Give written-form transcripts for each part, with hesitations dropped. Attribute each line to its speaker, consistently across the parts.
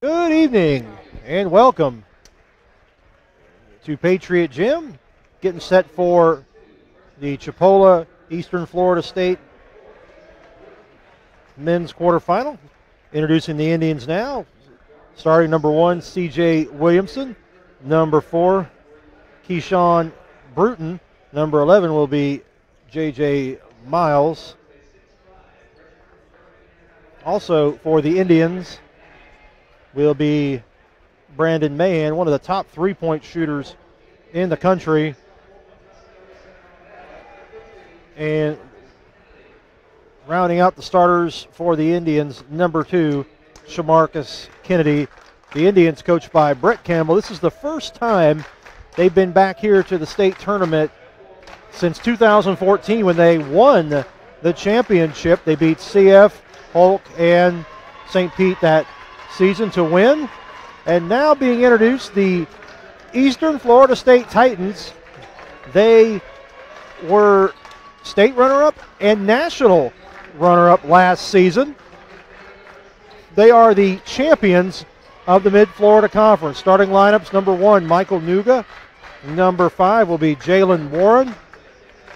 Speaker 1: Good evening and welcome to Patriot Gym, getting set for the Chipola Eastern Florida State men's quarterfinal. Introducing the Indians now. Starting number 1, C.J. Williamson. Number 4, Keyshawn Bruton. Number 11 will be J.J. Miles. Also for the Indians will be Brandon Mahan, one of the top three-point shooters in the country. And rounding out the starters for the Indians, number 2, Shamarcus Kennedy. The Indians coached by Brett Campbell. This is the first time they've been back here to the state tournament since 2014 when they won the championship. They beat CF, Polk, and St. Pete that season to win. And now being introduced, the Eastern Florida State Titans. They were state runner-up and national runner-up last season. They are the champions of the Mid-Florida Conference. Starting lineups: number 1, Michael Nuga. Number 5 will be Jalen Warren.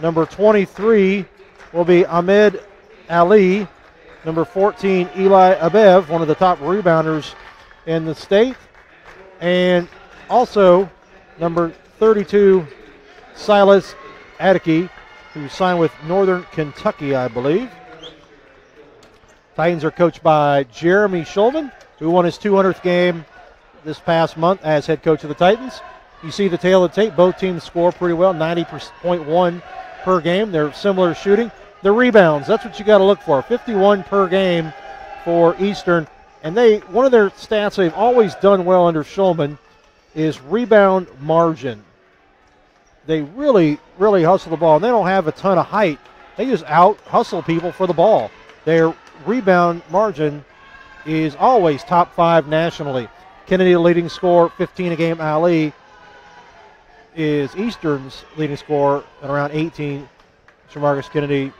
Speaker 1: Number 23 will be Ahmed Ali. Number 14, Eli Abev, one of the top rebounders in the state. And also number 32, Silas Adeke, who signed with Northern Kentucky, I believe. Titans are coached by Jeremy Shulman, who won his 200th game this past month as head coach of the Titans. You see the tail of the tape. Both teams score pretty well, 90.1 per game. They're similar shooting. The rebounds, that's what you got to look for. 51 per game for Eastern. And one of their stats they've always done well under Shulman is rebound margin. They really, really hustle the ball. And they don't have a ton of height. They just out-hustle people for the ball. Their rebound margin is always top 5 nationally. Kennedy, the leading scorer, 15 a game. Ali is Eastern's leading scorer at around 18. Shamarcus Kennedy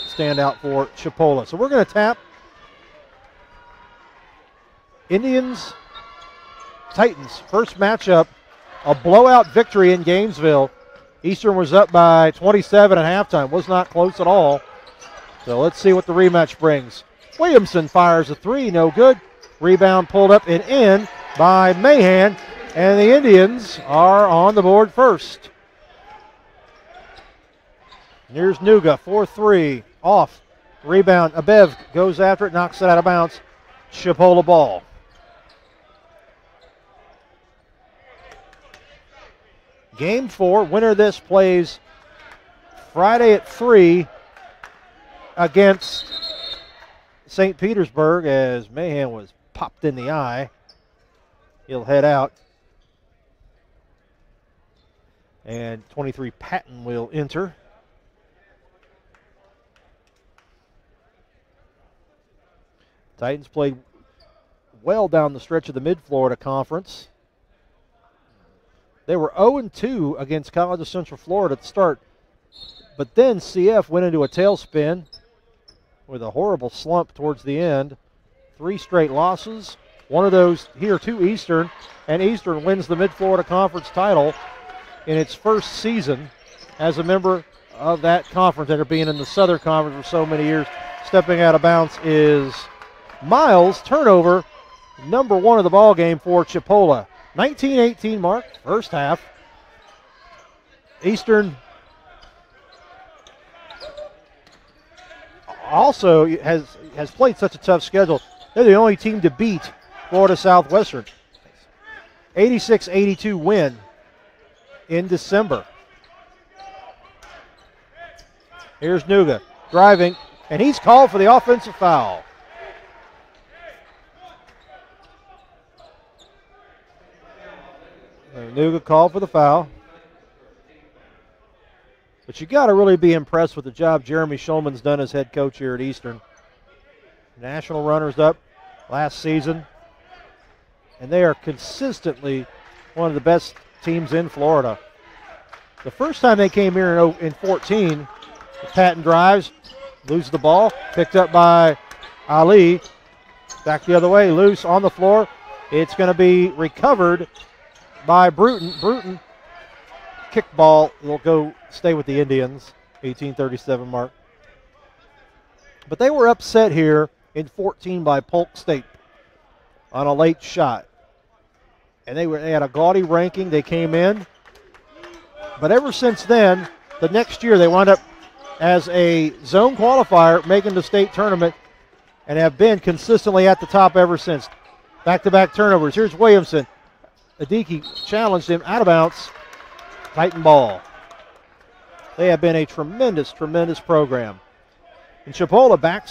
Speaker 1: stand out for Chipola. So we're going to tap Indians, Titans. First matchup, a blowout victory in Gainesville. Eastern was up by 27 at halftime. Was not close at all. So let's see what the rematch brings. Williamson fires a 3, no good. Rebound pulled up and in by Mahan, and the Indians are on the board first. Here's Nuga, 4-3, off. Rebound, Abev goes after it, knocks it out of bounds. Chipola ball. Game 4, winner of this plays Friday at 3 against St. Petersburg, as Mahan was popped in the eye. He'll head out. And 23 Patton will enter. Titans played well down the stretch of the Mid-Florida Conference. They were 0-2 against College of Central Florida at the start, but then CF went into a tailspin with a horrible slump towards the end. 3 straight losses, one of those here to Eastern, and Eastern wins the Mid-Florida Conference title in its first season as a member of that conference after being in the Southern Conference for so many years. Stepping out of bounds is Miles. Turnover, number 1 of the ball game for Chipola. 19-18 mark, first half. Eastern also has played such a tough schedule. They're the only team to beat Florida Southwestern. 86-82 win in December. Here's Nuga driving, and he's called for the offensive foul. Nuga called for the foul. But you got to really be impressed with the job Jeremy Shulman's done as head coach here at Eastern. National runners-up last season. And they are consistently one of the best teams in Florida. The first time they came here in 14, Patton drives, loses the ball, picked up by Ali. Back the other way, loose on the floor. It's going to be recovered by Bruton. Bruton, kickball, will go stay with the Indians, 1837 mark. But they were upset here in 14 by Polk State on a late shot. And they had a gaudy ranking. They came in. But ever since then, the next year they wound up as a zone qualifier making the state tournament and have been consistently at the top ever since. Back-to-back turnovers. Here's Williamson. Adiki challenged him out of bounds. Titan ball. They have been a tremendous, tremendous program. And Chipola back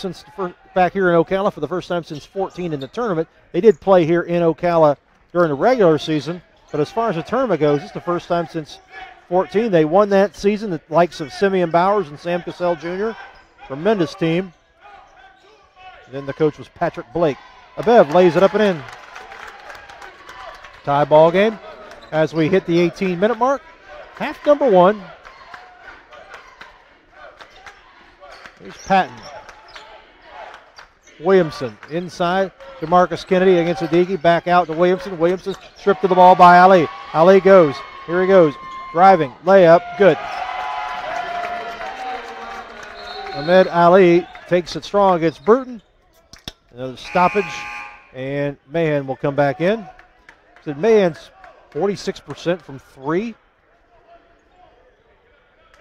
Speaker 1: here in Ocala for the first time since 14 in the tournament. They did play here in Ocala during the regular season, but as far as the tournament goes, it's the first time since 14. They won that season, the likes of Simeon Bowers and Sam Cassell Jr. Tremendous team. And then the coach was Patrick Blake. Abev lays it up and in. Tie ball game as we hit the 18-minute mark. Half number one. Here's Patton. Williamson inside to Marcus Kennedy against Adiki. Back out to Williamson. Williamson stripped to the ball by Ali. Ali goes. Here he goes. Driving. Layup. Good. Ahmed Ali takes it strong against Bruton. Another stoppage. And Mahan will come back in. So Mahan's 46% from three.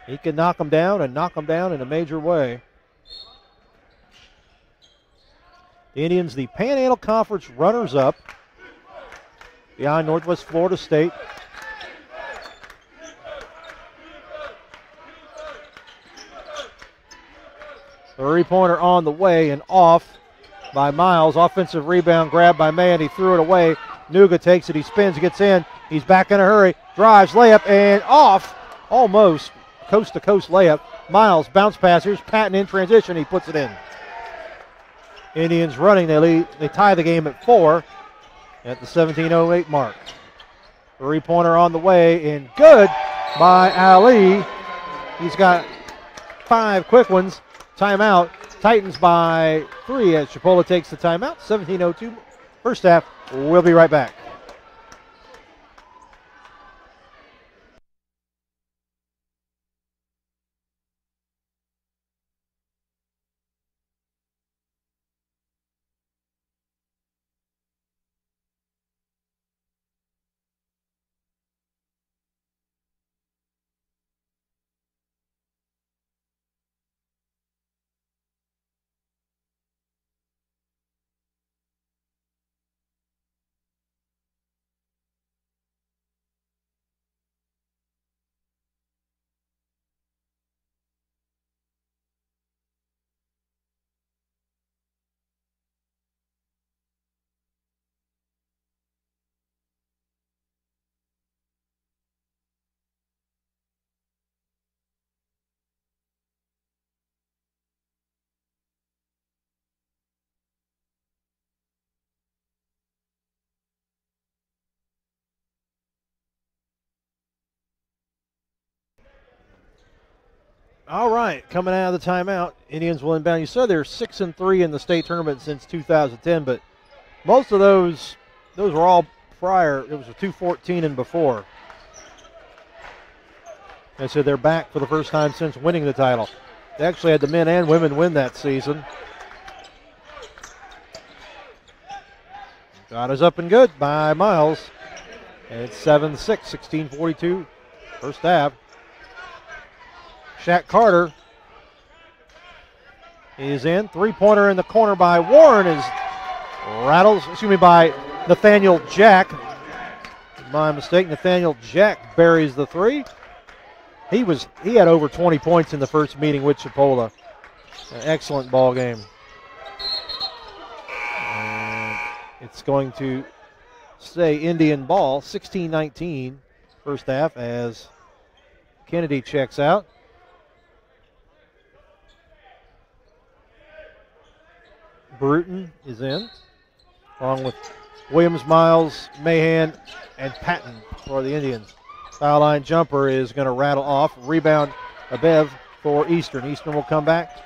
Speaker 1: He can knock them down and knock them down in a major way. The Indians, the Panhandle Conference runners-up behind Northwest Florida State. Three-pointer on the way and off by Miles. Offensive rebound grab by Mahan. He threw it away. Nuga takes it. He spins, gets in. He's back in a hurry. Drives, layup, and off. Almost coast-to-coast layup. Miles, bounce pass. Here's Patton in transition. He puts it in. Indians running. They tie the game at 4 at the 17:08 mark. Three-pointer on the way and good by Ali. He's got 5 quick ones. Timeout. Titans by 3 as Chipola takes the timeout. 17:02 first half. We'll be right back. All right, coming out of the timeout, Indians will inbound. You said they're 6-3 in the state tournament since 2010, but most of those were all prior. It was a 2-14 and before. And so they're back for the first time since winning the title. They actually had the men and women win that season. Shot is up and good by Miles. And it's 7-6, 16:42, first half. Shaq Carter is in. Three-pointer in the corner by Warren is by Nathaniel Jack. My mistake, Nathaniel Jack buries the three. He had over 20 points in the first meeting with Chipola. An excellent ball game. And it's going to stay Indian ball, 16-19 first half as Kennedy checks out. Bruton is in, along with Williams, Miles, Mahan, and Patton for the Indians. Foul line jumper is going to rattle off. Rebound, Abev for Eastern. Eastern will come back.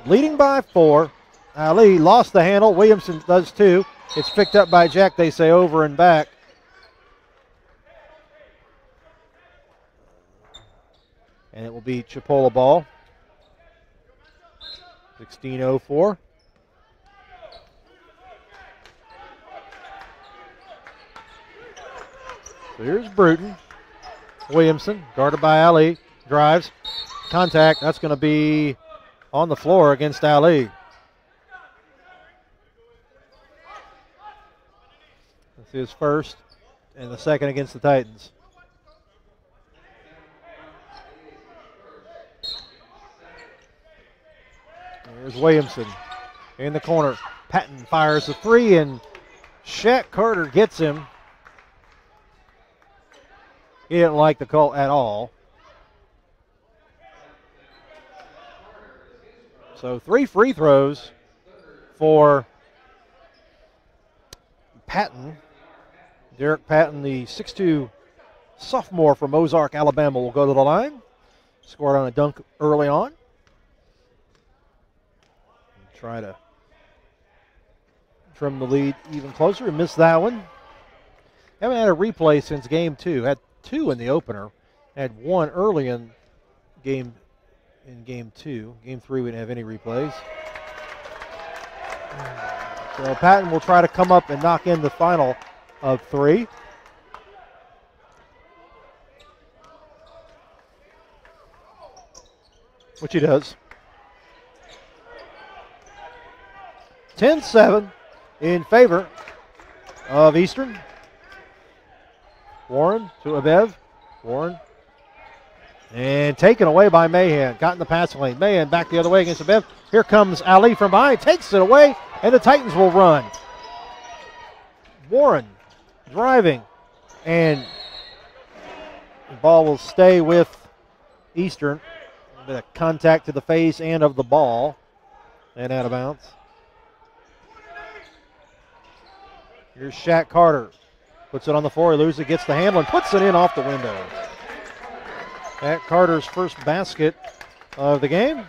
Speaker 1: Leading by 4. Ali lost the handle. Williamson does too. It's picked up by Jack, they say, over and back. And it will be Chipola ball. 16:04. So here's Bruton. Williamson, guarded by Ali, drives. Contact, that's going to be on the floor against Ali. That's his first and the second against the Titans. Here's Williamson in the corner. Patton fires the three, and Shaq Carter gets him. He didn't like the call at all. So 3 free throws for Patton. Derek Patton, the 6'2" sophomore from Ozark, Alabama, will go to the line. Scored on a dunk early on. Try to trim the lead even closer. And missed that one. Haven't had a replay since game 2. Had 2 in the opener. Had 1 early in game 2. Game 3 we didn't have any replays. So Patton will try to come up and knock in the final of 3. Which he does. 10-7 in favor of Eastern. Warren to Abev. Warren. And taken away by Mahan. Got in the passing lane. Mahan back the other way against Abev. Here comes Ali from behind. Takes it away, and the Titans will run. Warren driving. And the ball will stay with Eastern. A bit of contact to the face and of the ball. And out of bounds. Here's Shaq Carter. Puts it on the floor. He loses it, gets the handle, and puts it in off the window. Shaq Carter's first basket of the game.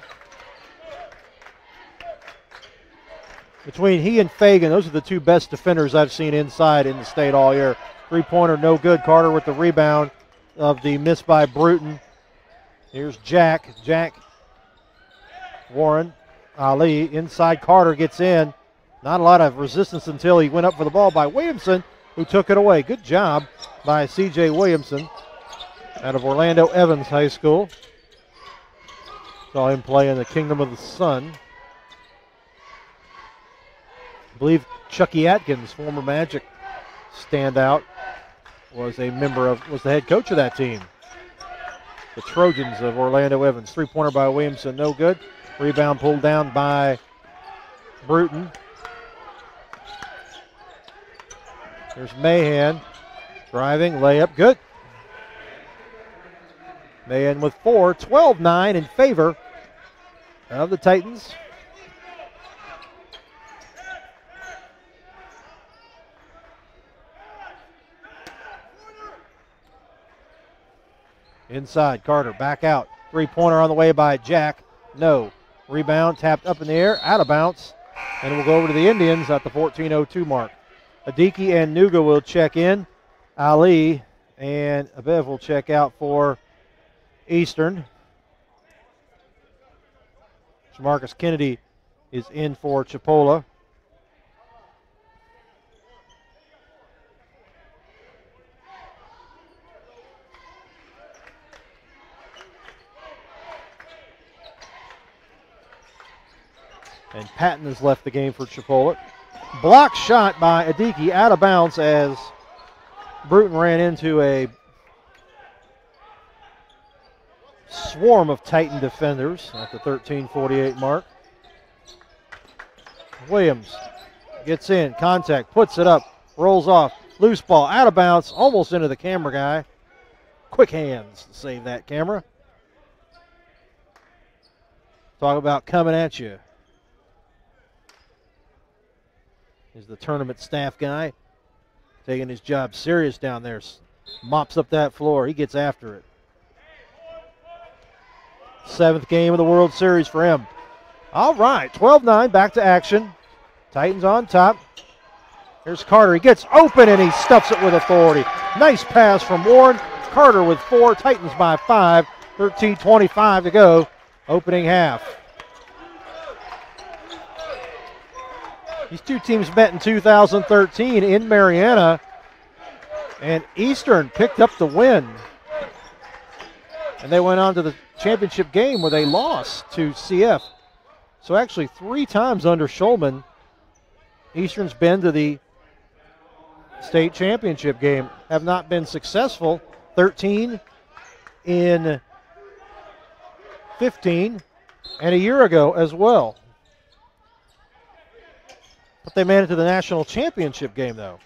Speaker 1: Between he and Fagan, those are the 2 best defenders I've seen inside in the state all year. 3-pointer, no good. Carter with the rebound of the miss by Bruton. Here's Jack. Jack. Warren. Ali. Inside, Carter gets in. Not a lot of resistance until he went up for the ball by Williamson, who took it away. Good job by C.J. Williamson out of Orlando Evans High School. Saw him play in the Kingdom of the Sun. I believe Chucky Atkins, former Magic standout, was the head coach of that team. The Trojans of Orlando Evans. 3-pointer by Williamson, no good. Rebound pulled down by Bruton. There's Mahan driving, layup, good. Mahan with 4, 12-9 in favor of the Titans. Inside, Carter back out. 3-pointer on the way by Jack. No. Rebound tapped up in the air, out of bounds. And we'll go over to the Indians at the 14:02 mark. Adiki and Nuga will check in. Ali and Abev will check out for Eastern. Jamarcus Kennedy is in for Chipola. And Patton has left the game for Chipola. Block shot by Adiki, out of bounds as Bruton ran into a swarm of Titan defenders at the 13:48 mark. Williams gets in, contact, puts it up, rolls off, loose ball, out of bounds, almost into the camera guy. Quick hands to save that camera. Talk about coming at you. Is the tournament staff guy taking his job serious down there. Mops up that floor. He gets after it. 7th game of the World Series for him. All right, 12-9, back to action. Titans on top. Here's Carter. He gets open and he stuffs it with authority. Nice pass from Warren. Carter with 4. Titans by 5. 13:25 to go. Opening half. These two teams met in 2013 in Mariana, and Eastern picked up the win. And they went on to the championship game where they lost to CF. So actually 3 times under Schulman, Eastern's been to the state championship game, have not been successful. 13 in 15 and a year ago as well. But they made it to the national championship game, though.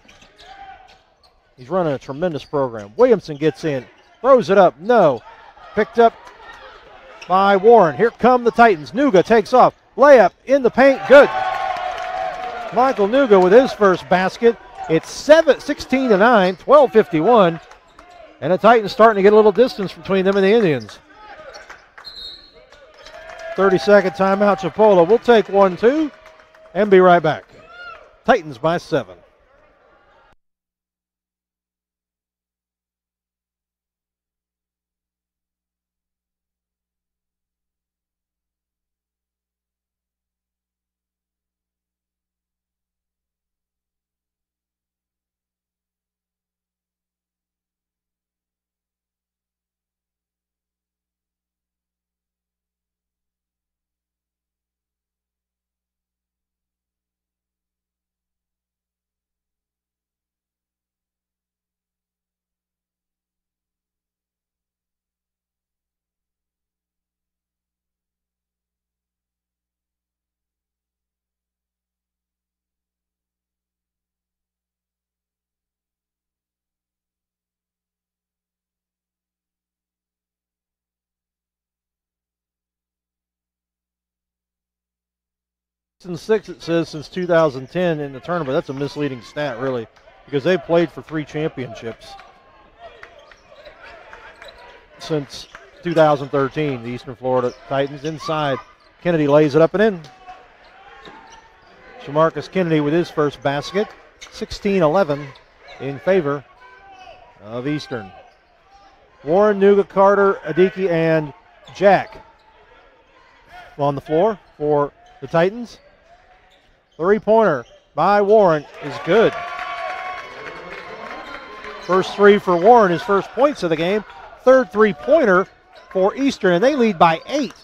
Speaker 1: He's running a tremendous program. Williamson gets in, throws it up, no. Picked up by Warren. Here come the Titans. Nuga takes off, layup in the paint, good. Michael Nuga with his first basket. It's 16-9, 12:51, and the Titans starting to get a little distance between them and the Indians. 30-second timeout, Chipola. We'll take 1-2 and be right back. Titans by 7. And 6, it says, since 2010 in the tournament. That's a misleading stat, really, because they've played for 3 championships since 2013. The Eastern Florida Titans inside. Kennedy lays it up and in. Shamarcus Kennedy with his first basket. 16-11 in favor of Eastern. Warren, Nuga, Carter, Adiki, and Jack on the floor for the Titans. 3-pointer by Warren is good. First 3 for Warren, his first points of the game. Third 3-pointer for Eastern, and they lead by 8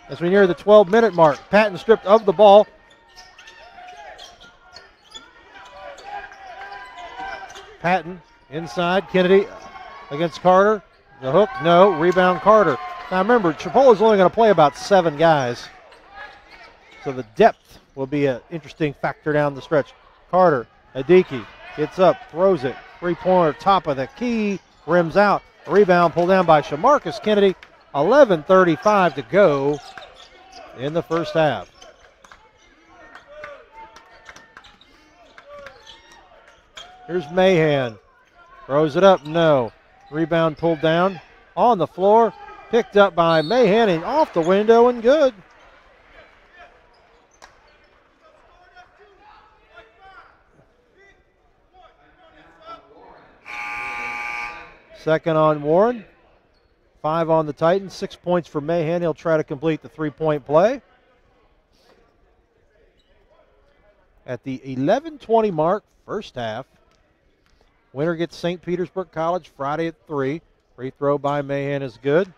Speaker 1: as we near the 12-minute mark. Patton stripped of the ball. Patton inside, Kennedy against Carter. The hook, no, rebound Carter. Now remember, Chipola's only going to play about 7 guys, so the depth will be an interesting factor down the stretch. Carter, Adiki gets up, throws it, 3-pointer, top of the key, rims out. A rebound pulled down by Shamarcus Kennedy. 11:35 to go in the first half. Here's Mahan, throws it up, no. Rebound pulled down on the floor, picked up by Mahan and off the window and good. Second on Warren. 5 on the Titans. 6 points for Mahan. He'll try to complete the 3-point play. At the 11:20 mark, first half. Winner gets St. Petersburg College Friday at 3. Free throw by Mahan is good.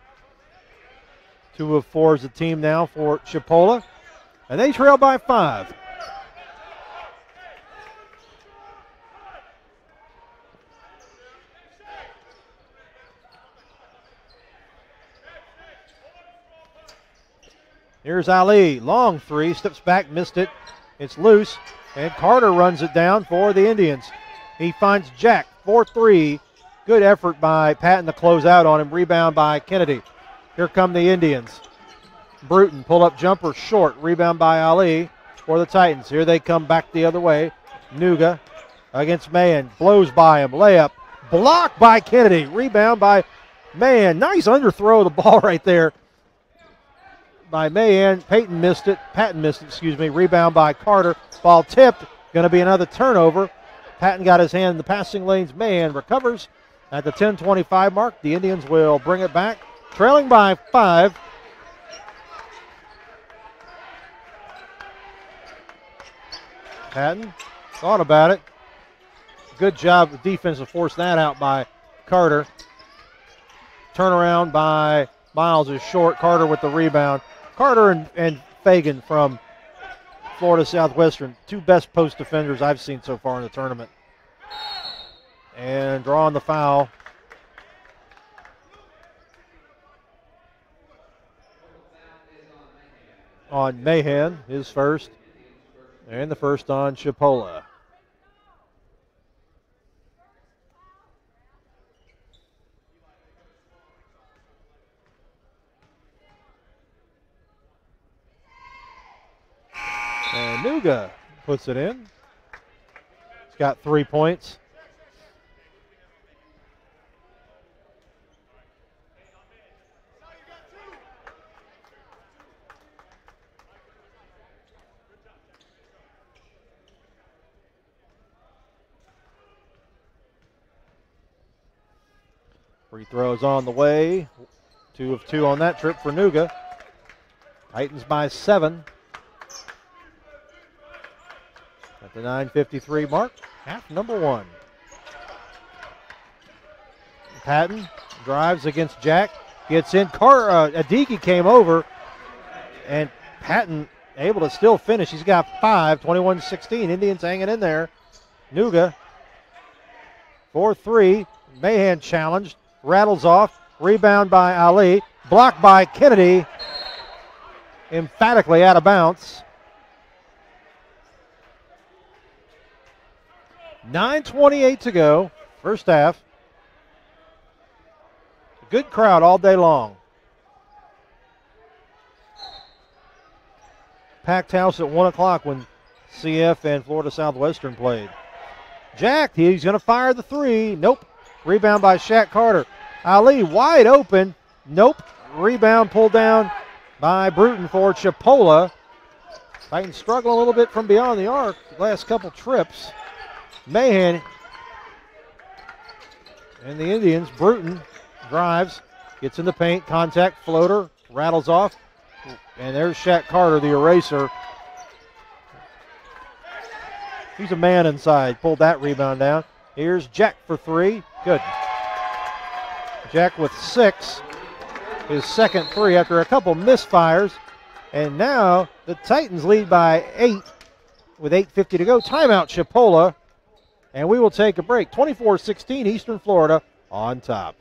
Speaker 1: 2 of 4 is the team now for Chipola. And they trail by 5. Here's Ali, long 3, steps back, missed it. It's loose, and Carter runs it down for the Indians. He finds Jack, 4-3. Good effort by Patton to close out on him. Rebound by Kennedy. Here come the Indians. Bruton, pull-up jumper, short. Rebound by Ali for the Titans. Here they come back the other way. Nuga against Mahan, blows by him. Layup, blocked by Kennedy. Rebound by Mahan. Nice underthrow of the ball right there by Mahan. Patton missed it. Patton missed it, excuse me. Rebound by Carter. Ball tipped. Going to be another turnover Patton got his hand in the passing lanes. Mahan recovers at the 10:25 mark. The Indians will bring it back, trailing by 5. Patton thought about it. Good job. The defense to force that out by Carter. Turnaround by Miles is short. Carter with the rebound. Carter and Fagan from Florida Southwestern, 2 best post defenders I've seen so far in the tournament. And drawing the foul. On Mahan, his first. And the first on Chipola. And Nuga puts it in. He's got 3 points. Free throws on the way. 2 of 2 on that trip for Nuga. Titans by 7. At the 9:53 mark, half number 1. Patton drives against Jack, gets in. Adiki came over, and Patton able to still finish. He's got 5, 21-16. Indians hanging in there. Nuga, 4-3. Mahan challenged, rattles off. Rebound by Ali, blocked by Kennedy. Emphatically out of bounds. 9:28 to go, first half. Good crowd all day long. Packed house at 1 o'clock when CF and Florida Southwestern played. Jack, he's going to fire the 3. Nope. Rebound by Shaq Carter. Ali wide open. Nope. Rebound pulled down by Bruton for Chipola. Titans struggling a little bit from beyond the arc the last couple trips. Mahan and the Indians. Bruton drives, gets in the paint, contact, floater, rattles off, and there's Shaq Carter, the eraser. He's a man inside, pulled that rebound down. Here's Jack for 3, good. Jack with 6, his second 3 after a couple misfires, and now the Titans lead by 8 with 8:50 to go. Timeout, Chipola. And we will take a break. 24-16, Eastern Florida on top.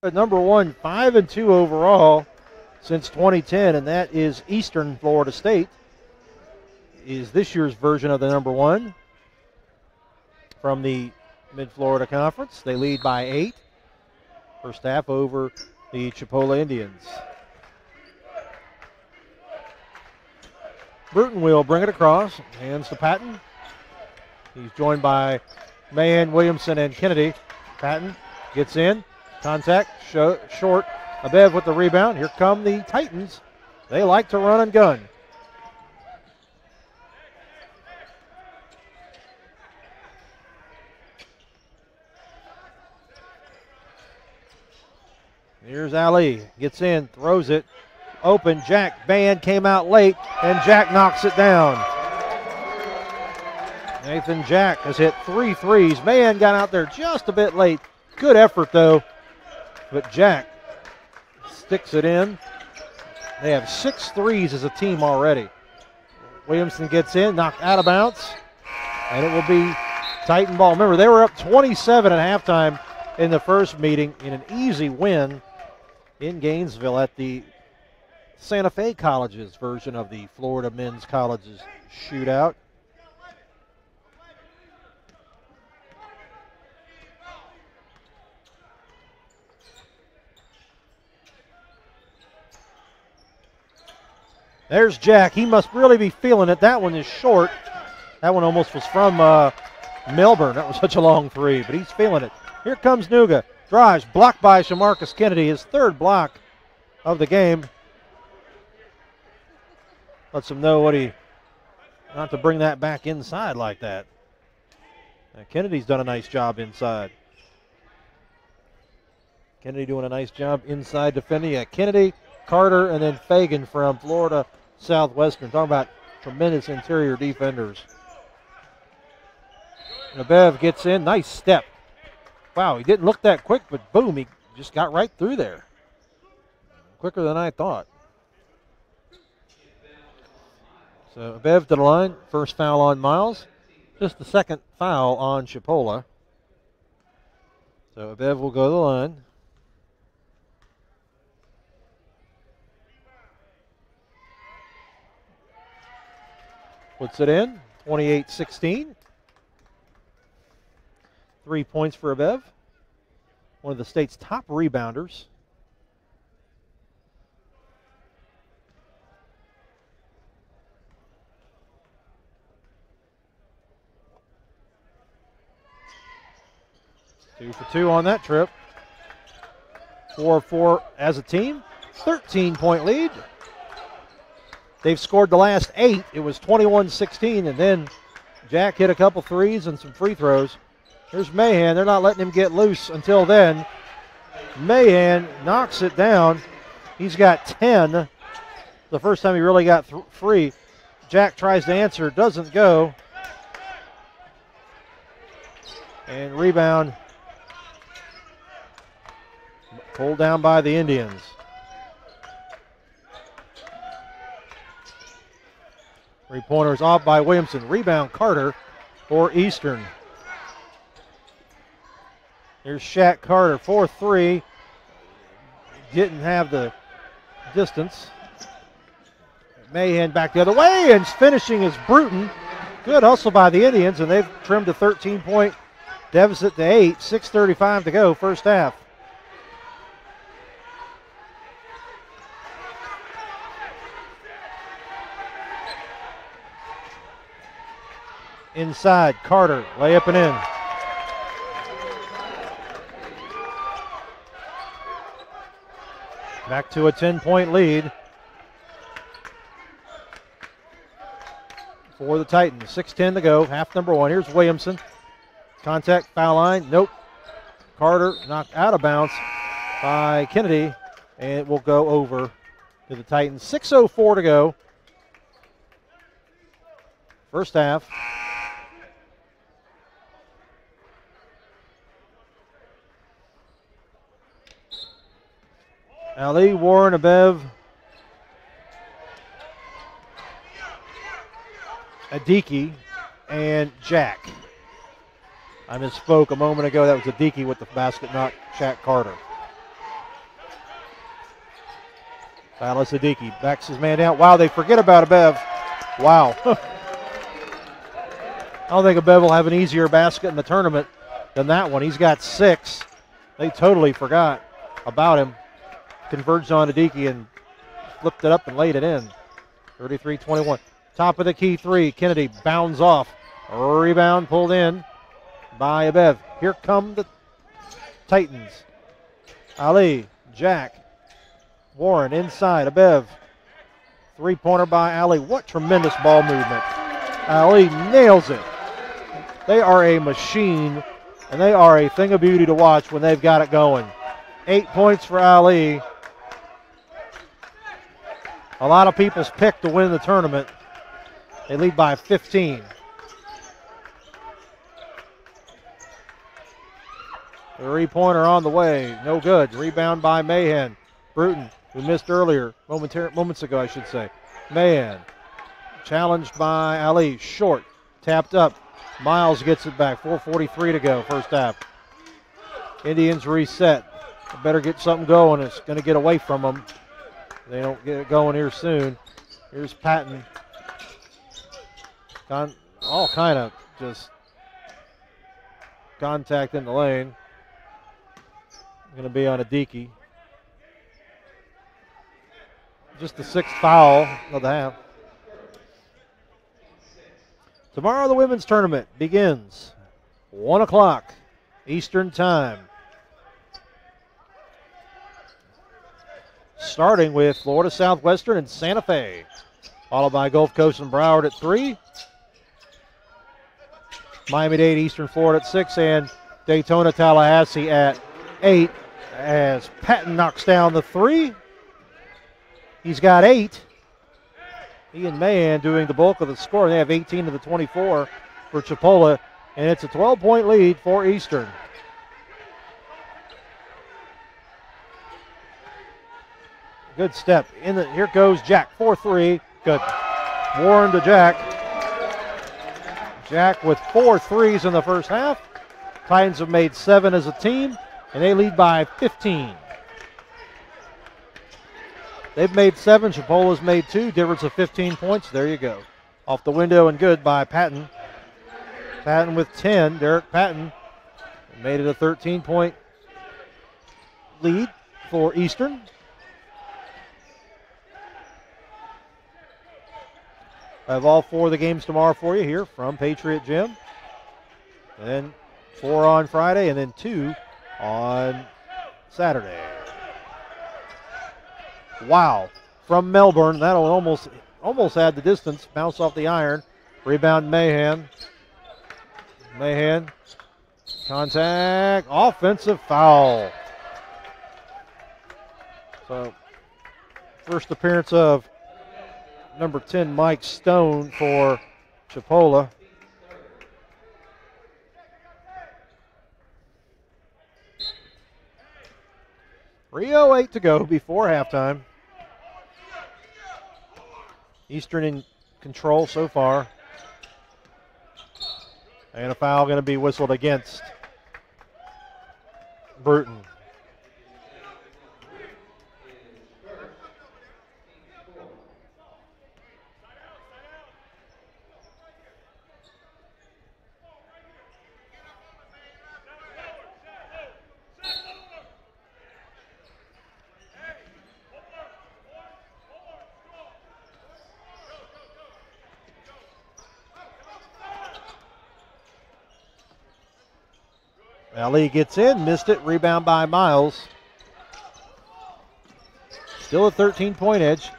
Speaker 1: At number 1, 5-2 overall since 2010, and that is Eastern Florida State. Is this year's version of the number 1 from the Mid-Florida Conference. They lead by 8. First half over the Chipola Indians. Bruton will bring it across. Hands to Patton. He's joined by Mahan, Williamson, and Kennedy. Patton gets in. Contact. Short. Abev with the rebound. Here come the Titans. They like to run and gun. Here's Ali, gets in, throws it, open, Jack Band came out late, and Jack knocks it down. Nathan Jack has hit 3 threes. Mahan got out there just a bit late. Good effort though, but Jack sticks it in. They have 6 threes as a team already. Williamson gets in, knocked out of bounds, and it will be Titan ball. Remember, they were up 27 at halftime in the first meeting in an easy win in Gainesville at the Santa Fe College's version of the Florida Men's Colleges shootout. There's Jack. He must really be feeling it. That one is short. That one almost was from Melbourne. That was such a long three, but he's feeling it. Here comes Nuga. Drives, blocked by Shamarcus Kennedy, his 3rd block of the game. Lets him know not to bring that back inside like that. Kennedy's done a nice job inside. Kennedy doing a nice job inside defending. Kennedy, Carter, and then Fagan from Florida Southwestern. Talking about tremendous interior defenders. Nabev gets in, nice step. Wow, he didn't look that quick, but boom, he just got right through there. Quicker than I thought. So Nabev to the line, first foul on Miles. Just the 2nd foul on Chipola. So Nabev will go to the line. Puts it in, 28-16. 3 points for Abev, one of the state's top rebounders. Two for 2 on that trip. 4-4 as a team, 13-point lead. They've scored the last 8. It was 21-16, and then Jack hit a couple threes and some free throws. Here's Mahan. They're not letting him get loose until then. Mahan knocks it down. He's got 10. The first time he really got free. Jack tries to answer, doesn't go. And rebound pulled down by the Indians. Three-pointers off by Williamson. Rebound Carter for Eastern. Here's Shaq Carter, 4-3. Didn't have the distance. Mahan back the other way, and finishing is Bruton. Good hustle by the Indians, and they've trimmed a 13-point deficit to 8. 6:35 to go, first half. Inside, Carter, layup and in. Back to a 10-point lead for the Titans. 6:10 to go, half number 1. Here's Williamson. Contact, foul line, nope. Carter knocked out of bounds by Kennedy, and it will go over to the Titans. 6:04 to go. First half. Ali, Warren, Abev, Adiki, and Jack. I misspoke a moment ago. That was Adiki with the basket, not Shaq Carter. Silas Adiki backs his man down. Wow, they forget about Abev. Wow. I don't think Abev will have an easier basket in the tournament than that one. He's got 6. They totally forgot about him. Converged on Adiki and flipped it up and laid it in. 33-21. Top of the key 3. Kennedy bounds off. Rebound pulled in by Abev. Here come the Titans. Ali, Jack, Warren inside. Abev. 3-pointer by Ali. What tremendous ball movement. Ali nails it. They are a machine, and they are a thing of beauty to watch when they've got it going. 8 points for Ali. A lot of people's pick to win the tournament. They lead by 15. Three-pointer on the way. No good. Rebound by Mahan. Bruton, who missed earlier, moments ago, I should say. Mahan. Challenged by Ali. Short. Tapped up. Miles gets it back. 4:43 to go, first half. Indians reset. They better get something going. It's going to get away from them. They don't get it going here soon. Here's Patton. All kind of just contact in the lane. Going to be on Adiki. Just the 6th foul of the half. Tomorrow the women's tournament begins 1 o'clock Eastern time. Starting with Florida Southwestern and Santa Fe, followed by Gulf Coast and Broward at 3. Miami-Dade, Eastern Florida at 6, and Daytona, Tallahassee at 8, as Patton knocks down the 3. He's got 8. He and Mahan doing the bulk of the score. They have 18 to the 24 for Chipola, and it's a 12-point lead for Eastern. Good step. Here goes Jack, 4-3. Good. Warren to Jack. Jack with 4 threes in the first half. Titans have made 7 as a team, and they lead by 15. They've made 7. Chipola's made 2. Difference of 15 points. There you go. Off the window and good by Patton. Patton with 10. Derek Patton made it a 13-point lead for Eastern. I have all 4 of the games tomorrow for you here from Patriot Gym. And then 4 on Friday, and then 2 on Saturday. Wow. From Melbourne, that'll almost add the distance. Bounce off the iron. Rebound Mahan. Mahan. Contact. Offensive foul. So, first appearance of number 10, Mike Stone, for Chipola. .308 to go before halftime. Eastern in control so far. And a foul going to be whistled against Bruton. Ali gets in, missed it, rebound by Miles. Still a 13-point edge.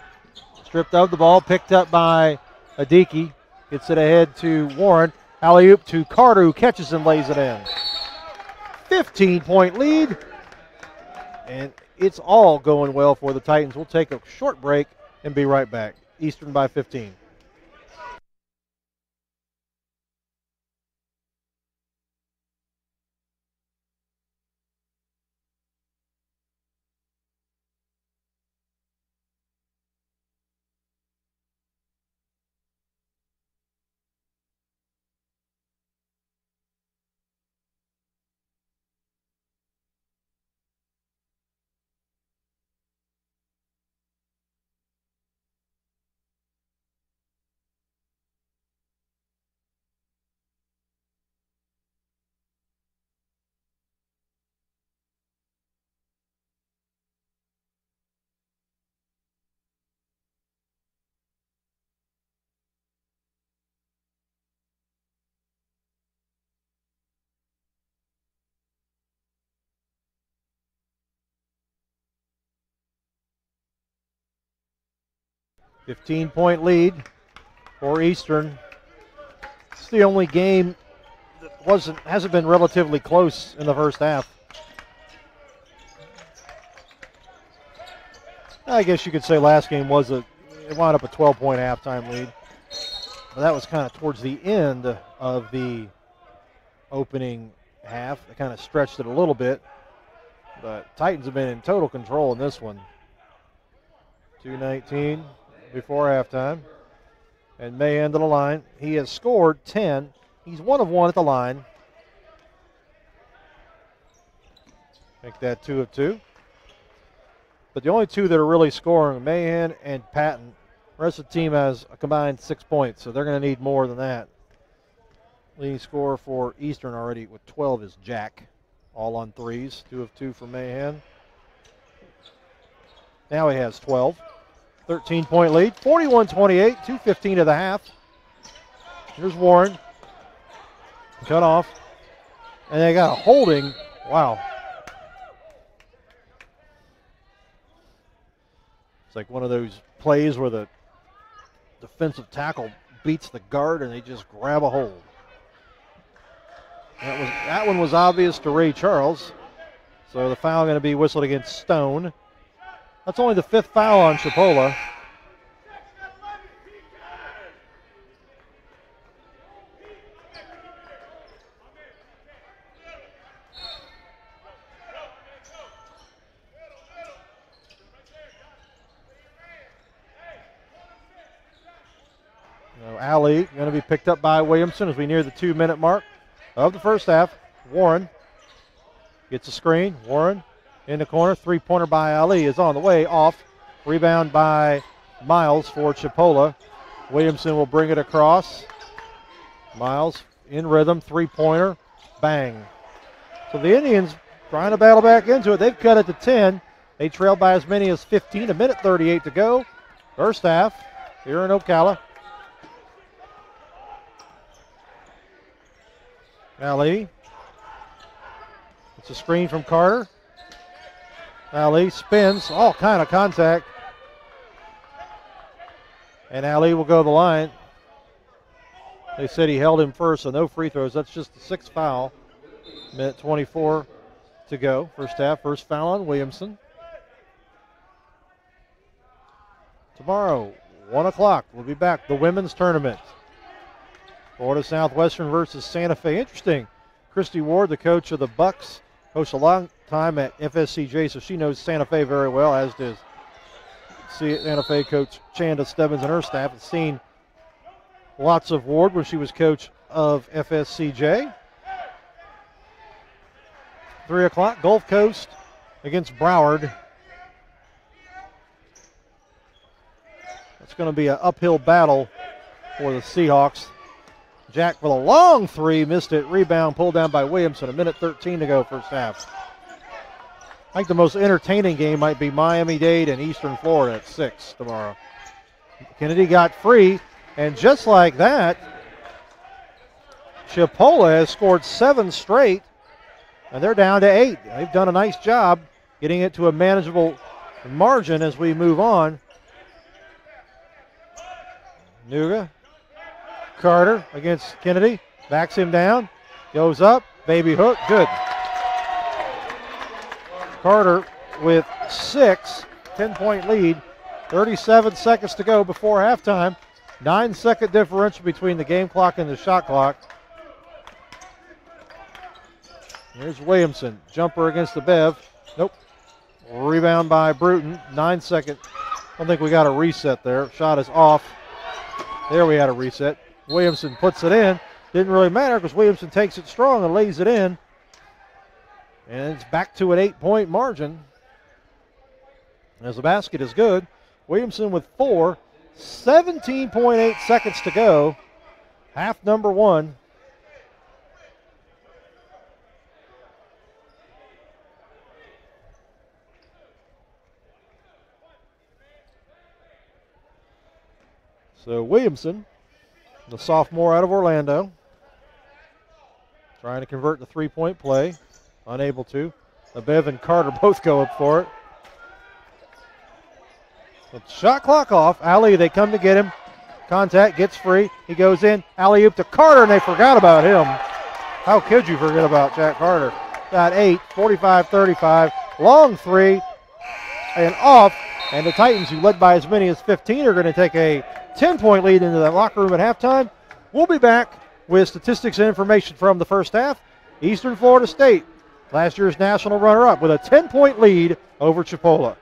Speaker 1: Stripped of the ball, picked up by Adiki. Gets it ahead to Warren. Alley-oop to Carter, who catches and lays it in. 15-point lead. And it's all going well for the Titans. We'll take a short break and be right back. Eastern by 15. .15-point lead for Eastern. It's the only game that hasn't been relatively close in the first half. I guess you could say last game was it wound up a 12-point halftime lead. But that was kind of towards the end of the opening half. They kind of stretched it a little bit. But Titans have been in total control in this one. 2:19 before halftime. And Mahan to the line. He has scored 10. He's 1 of 1 at the line. Make that 2 of 2. But the only two that are really scoring, Mahan and Patton. The rest of the team has a combined 6 points, so they're going to need more than that. Leading scorer for Eastern already with 12 is Jack. All on threes. 2 of 2 for Mahan. Now he has 12. 13-point lead. 41-28. 2:15 of the half. Here's Warren. Cut off. And they got a holding. Wow. It's like one of those plays where the defensive tackle beats the guard and they just grab a hold. That one was obvious to Ray Charles. So the foul going to be whistled against Stone. That's only the 5th foul on Chipola. Alley going to be picked up by Williamson as we near the 2-minute mark of the first half. Warren gets a screen. Warren in the corner. 3-pointer by Ali is on the way off. Rebound by Miles for Chipola. Williamson will bring it across. Miles in rhythm. 3-pointer. Bang. So the Indians trying to battle back into it. They've cut it to 10. They trailed by as many as 15. 1:38 to go. First half here in Ocala. Ali. It's a screen from Carter. Ali spins. All kind of contact. And Ali will go to the line. They said he held him first, so no free throws. That's just the 6th foul. 1:24 to go. First half. First foul on Williamson. Tomorrow, 1 o'clock, we'll be back. The women's tournament. Florida Southwestern versus Santa Fe. Interesting. Christy Ward, the coach of the Bucks, coached a long time at FSCJ, so she knows Santa Fe very well, as does Santa Fe coach Chanda Stebbins and her staff. Has seen lots of Ward when she was coach of FSCJ. 3 o'clock, Gulf Coast against Broward. It's going to be an uphill battle for the Seahawks. Jack with a long 3, missed it. Rebound pulled down by Williamson. 1:13 to go first half. I think the most entertaining game might be Miami-Dade and Eastern Florida at 6 tomorrow. Kennedy got free, and just like that, Chipola has scored 7 straight, and they're down to 8. They've done a nice job getting it to a manageable margin as we move on. Nuga. Carter against Kennedy, backs him down, goes up, baby hook, good. Carter with 6, 10-point lead, 37 seconds to go before halftime. 9-second differential between the game clock and the shot clock. Here's Williamson, jumper against the Bev, nope. Rebound by Bruton, 9-second. I don't think we got a reset there. Shot is off. There we had a reset. Williamson puts it in. Didn't really matter because Williamson takes it strong and lays it in. And it's back to an 8-point margin. As the basket is good. Williamson with 4. 17.8 seconds to go. Half number 1. So Williamson, the sophomore out of Orlando, trying to convert the 3-point play. Unable to. Bev and Carter both go up for it. So shot clock off. Alley, they come to get him. Contact, gets free. He goes in. Alley-oop to Carter, and they forgot about him. How could you forget about Jack Carter? Got 8, 45-35. Long 3, and off. And the Titans, who led by as many as 15, are going to take a 10-point lead into that locker room at halftime. We'll be back with statistics and information from the first half. Eastern Florida State, last year's national runner-up, with a 10-point lead over Chipola.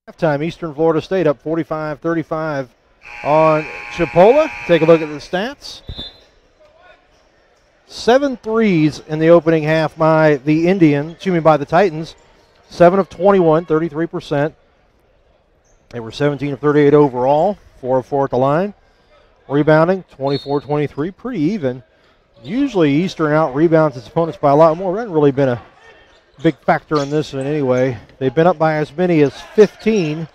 Speaker 1: Halftime, Eastern Florida State up 45-35 on Chipola. Take a look at the stats. 7 threes in the opening half by the Titans. 7 of 21, 33%. They were 17 of 38 overall, 4 of 4 at the line. Rebounding, 24-23, pretty even. Usually Eastern out-rebounds its opponents by a lot more. It hasn't really been a big factor in this one anyway. They've been up by as many as 15.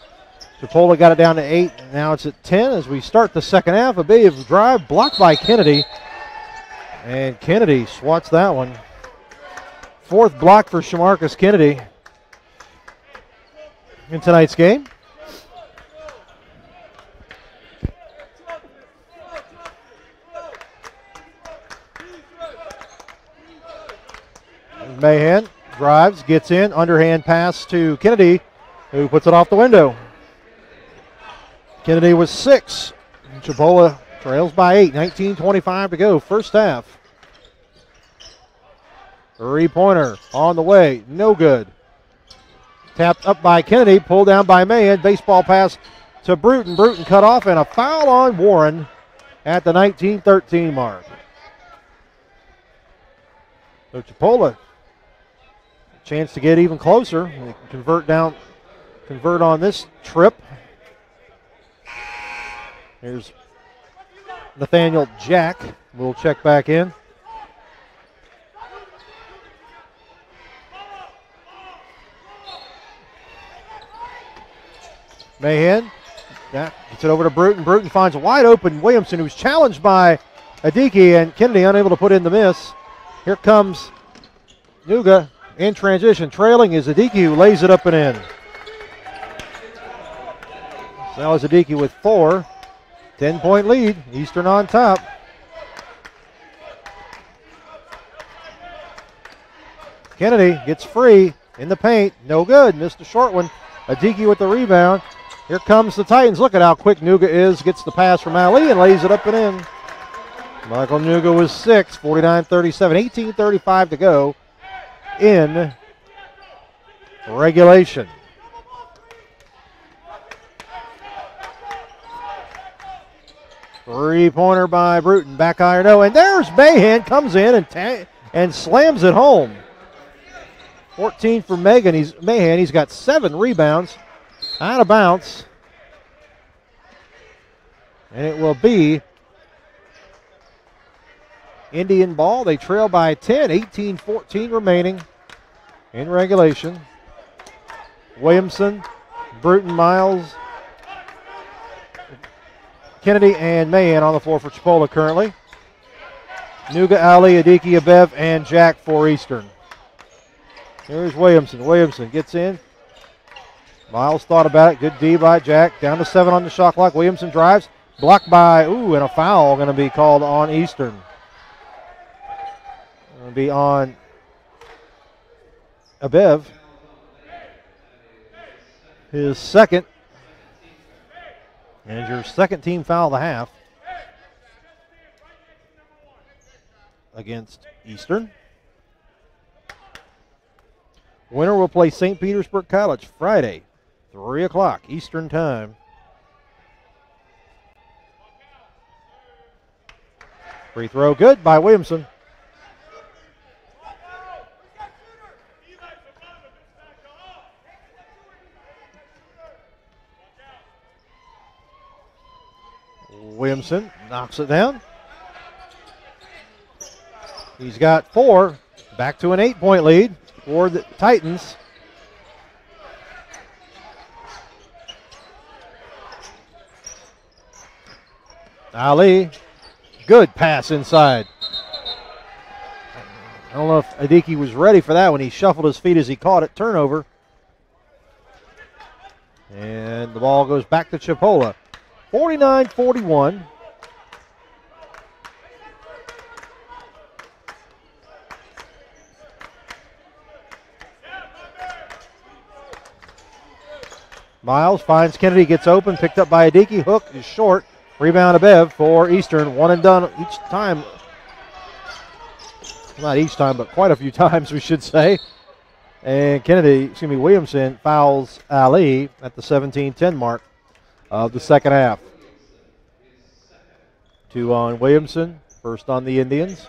Speaker 1: Chipola got it down to 8. Now it's at 10 as we start the second half. A big drive blocked by Kennedy. And Kennedy swats that one. 4th block for Shamarcus Kennedy in tonight's game. Mahan drives, gets in, underhand pass to Kennedy, who puts it off the window. Kennedy was 6. Chipola trails by 8, 19:25 to go, first half. 3-pointer on the way, no good. Tapped up by Kennedy, pulled down by Mahan, baseball pass to Bruton. Bruton cut off, and a foul on Warren at the 19-13 mark. So Chipola, chance to get even closer. They can convert on this trip. Here's Nathaniel Jack. We'll check back in. Mahan gets it over to Bruton. Bruton finds a wide open Williamson, who's challenged by Adiki, and Kennedy unable to put in the miss. Here comes Nuga in transition. Trailing is Adiki, who lays it up and in. So that was Adiki with 4. 10-point lead. Eastern on top. Kennedy gets free in the paint. No good. Missed a short one. Adiki with the rebound. Here comes the Titans. Look at how quick Nuga is. Gets the pass from Ali and lays it up and in. Michael Nuga was 6. 49-37. 18:35 to go in regulation. Three-pointer by Bruton. Back iron, no. And there's Mahan. Comes in and slams it home. 14 for Mahan. He's got 7 rebounds. Out of bounds. And it will be Indian ball. They trail by 10. 18-14 remaining in regulation. Williamson, Bruton, Miles, Kennedy, and Mahan on the floor for Chipola currently. Nuga, Ali, Adiki, Abev, and Jack for Eastern. Here's Williamson. Williamson gets in. Miles thought about it. Good D by Jack. Down to 7 on the shot clock. Williamson drives. Blocked by, and a foul going to be called on Eastern. Going to be on Abev. His second. And your second team foul of the half against Eastern. Winner will play St. Petersburg College Friday, 3 o'clock Eastern time. Free throw good by Williamson. Williamson knocks it down. He's got 4. Back to an 8-point lead for the Titans. Ali, good pass inside. I don't know if Adiki was ready for that when he shuffled his feet as he caught it. Turnover. And the ball goes back to Chipola. 49-41. Miles finds Kennedy, gets open, picked up by Adiki. Hook is short. Rebound Abev for Eastern. One and done each time. Not each time, but quite a few times, we should say. And Williamson fouls Ali at the 17-10 mark of the second half. 2 on Williamson, first on the Indians.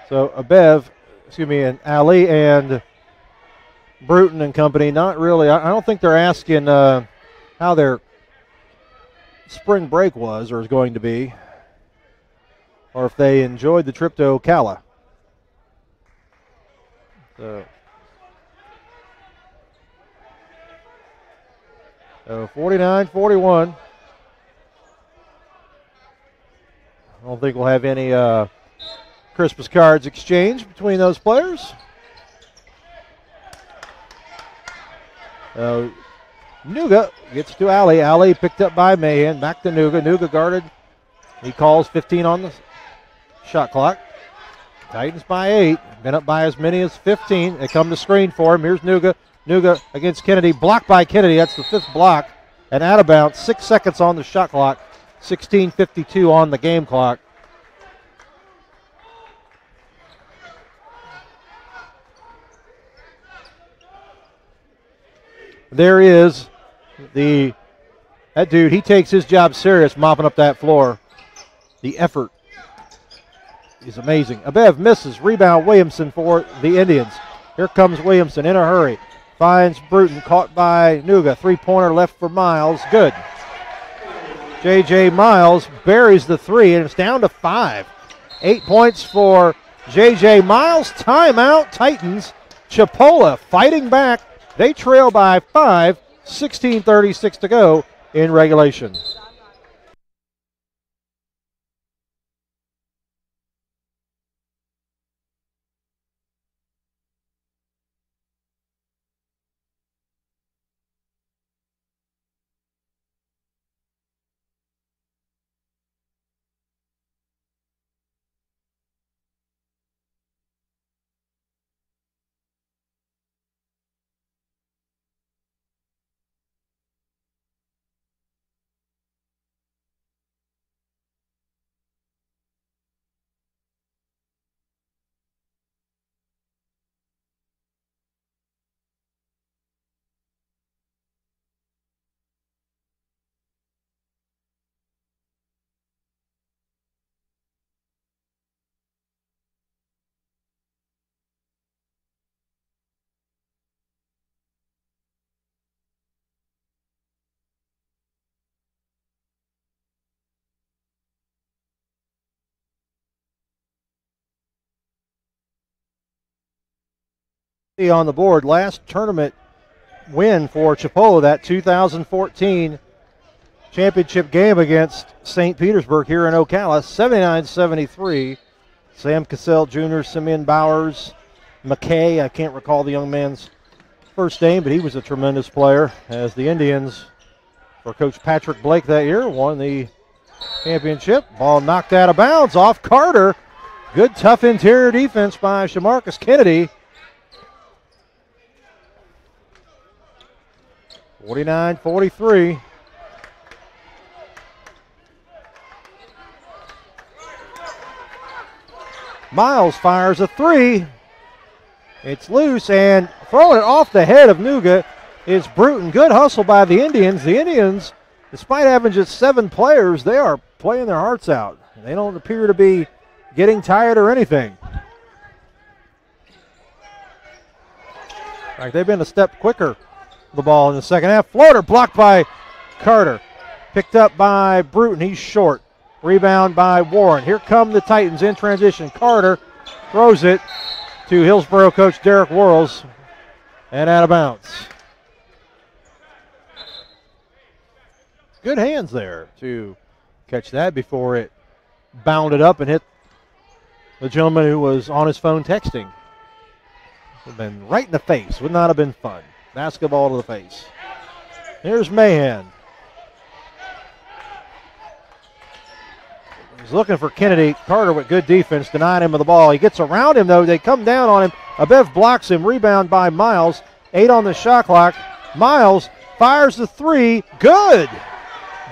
Speaker 1: So and Ali and Bruton and company, not really. I don't think they're asking how their spring break was or is going to be, or if they enjoyed the trip to Ocala. So 49-41. I don't think we'll have any Christmas cards exchanged between those players. Nuga gets to Ali. Ali picked up by Mahan. Back to Nuga. Nuga guarded. He calls 15 on the shot clock. Titans by 8. Been up by as many as 15. They come to screen for him. Here's Nuga. Nuga against Kennedy. Blocked by Kennedy. That's the 5th block. And out of bounds. 6 seconds on the shot clock. 16:52 on the game clock. There is that dude, he takes his job serious, mopping up that floor. The effort is amazing. Abev misses. Rebound Williamson for the Indians. Here comes Williamson in a hurry. Finds Bruton, caught by Nuga. 3-pointer left for Miles. Good. J.J. Miles buries the 3, and it's down to 5. 8 points for J.J. Miles. Timeout, Titans. Chipola fighting back. They trail by 5, 16:36 to go in regulation. On the board, last tournament win for Chipola, that 2014 championship game against St. Petersburg here in Ocala, 79-73. Sam Cassell Jr., Simeon Bowers, McKay, I can't recall the young man's first name, but he was a tremendous player as the Indians, for Coach Patrick Blake that year, won the championship. Ball knocked out of bounds off Carter. Good, tough interior defense by Shamarcus Kennedy. 49-43. Miles fires a 3. It's loose, and throwing it off the head of Nuga is Bruton. Good hustle by the Indians. The Indians, despite having just 7 players, they are playing their hearts out. They don't appear to be getting tired or anything. In fact, they've been a step quicker. The ball in the second half. Floater blocked by Carter. Picked up by Bruton. He's short. Rebound by Warren. Here come the Titans in transition. Carter throws it to Hillsborough coach Derek Worrells and out of bounds. Good hands there to catch that before it bounded up and hit the gentleman who was on his phone texting. Would have been right in the face. Would not have been fun. Basketball to the face. Here's Mahan. He's looking for Kennedy. Carter with good defense, denied him of the ball. He gets around him, though. They come down on him. Abev blocks him. Rebound by Miles. 8 on the shot clock. Miles fires the three. Good.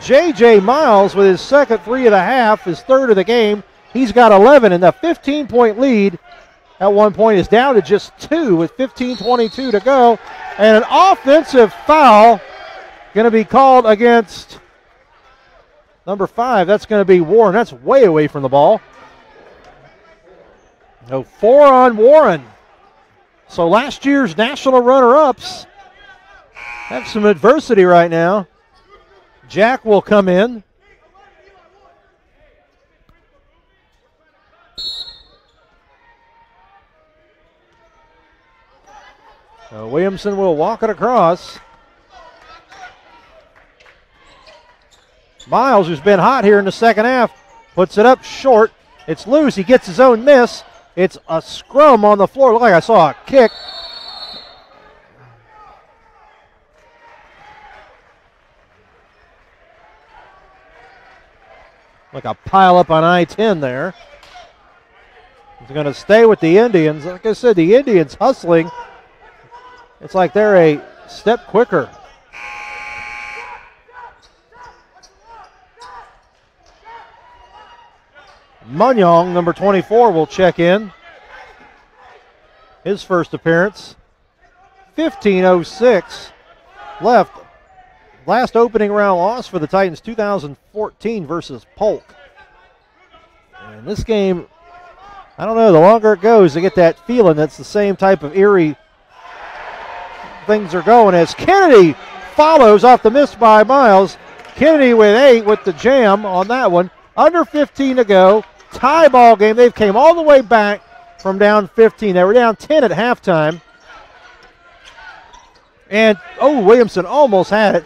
Speaker 1: J.J. Miles with his second three of the half, his third of the game. He's got 11, and the 15-point lead at one point is down to just 2 with 15:22 to go. And an offensive foul going to be called against number 5. That's going to be Warren. That's way away from the ball. No, 4 on Warren. So last year's national runner-ups have some adversity right now. Jack will come in. So Williamson will walk it across. Miles, who's been hot here in the second half, puts it up short. It's loose. He gets his own miss. It's a scrum on the floor. Looked like I saw a kick. Like a pile up on I-10 there. He's going to stay with the Indians. Like I said, the Indians hustling. It's like they're a step quicker. Munyong, number 24, will check in. His first appearance. 15:06 left. Last opening round loss for the Titans, 2014 versus Polk. And this game, I don't know, the longer it goes, I get that feeling that's the same type of eerie things are going as Kennedy follows off the miss by Miles. Kennedy with 8 with the jam on that one. Under 15 to go. Tie ball game. They've came all the way back from down 15. They were down 10 at halftime. And, Williamson almost had it.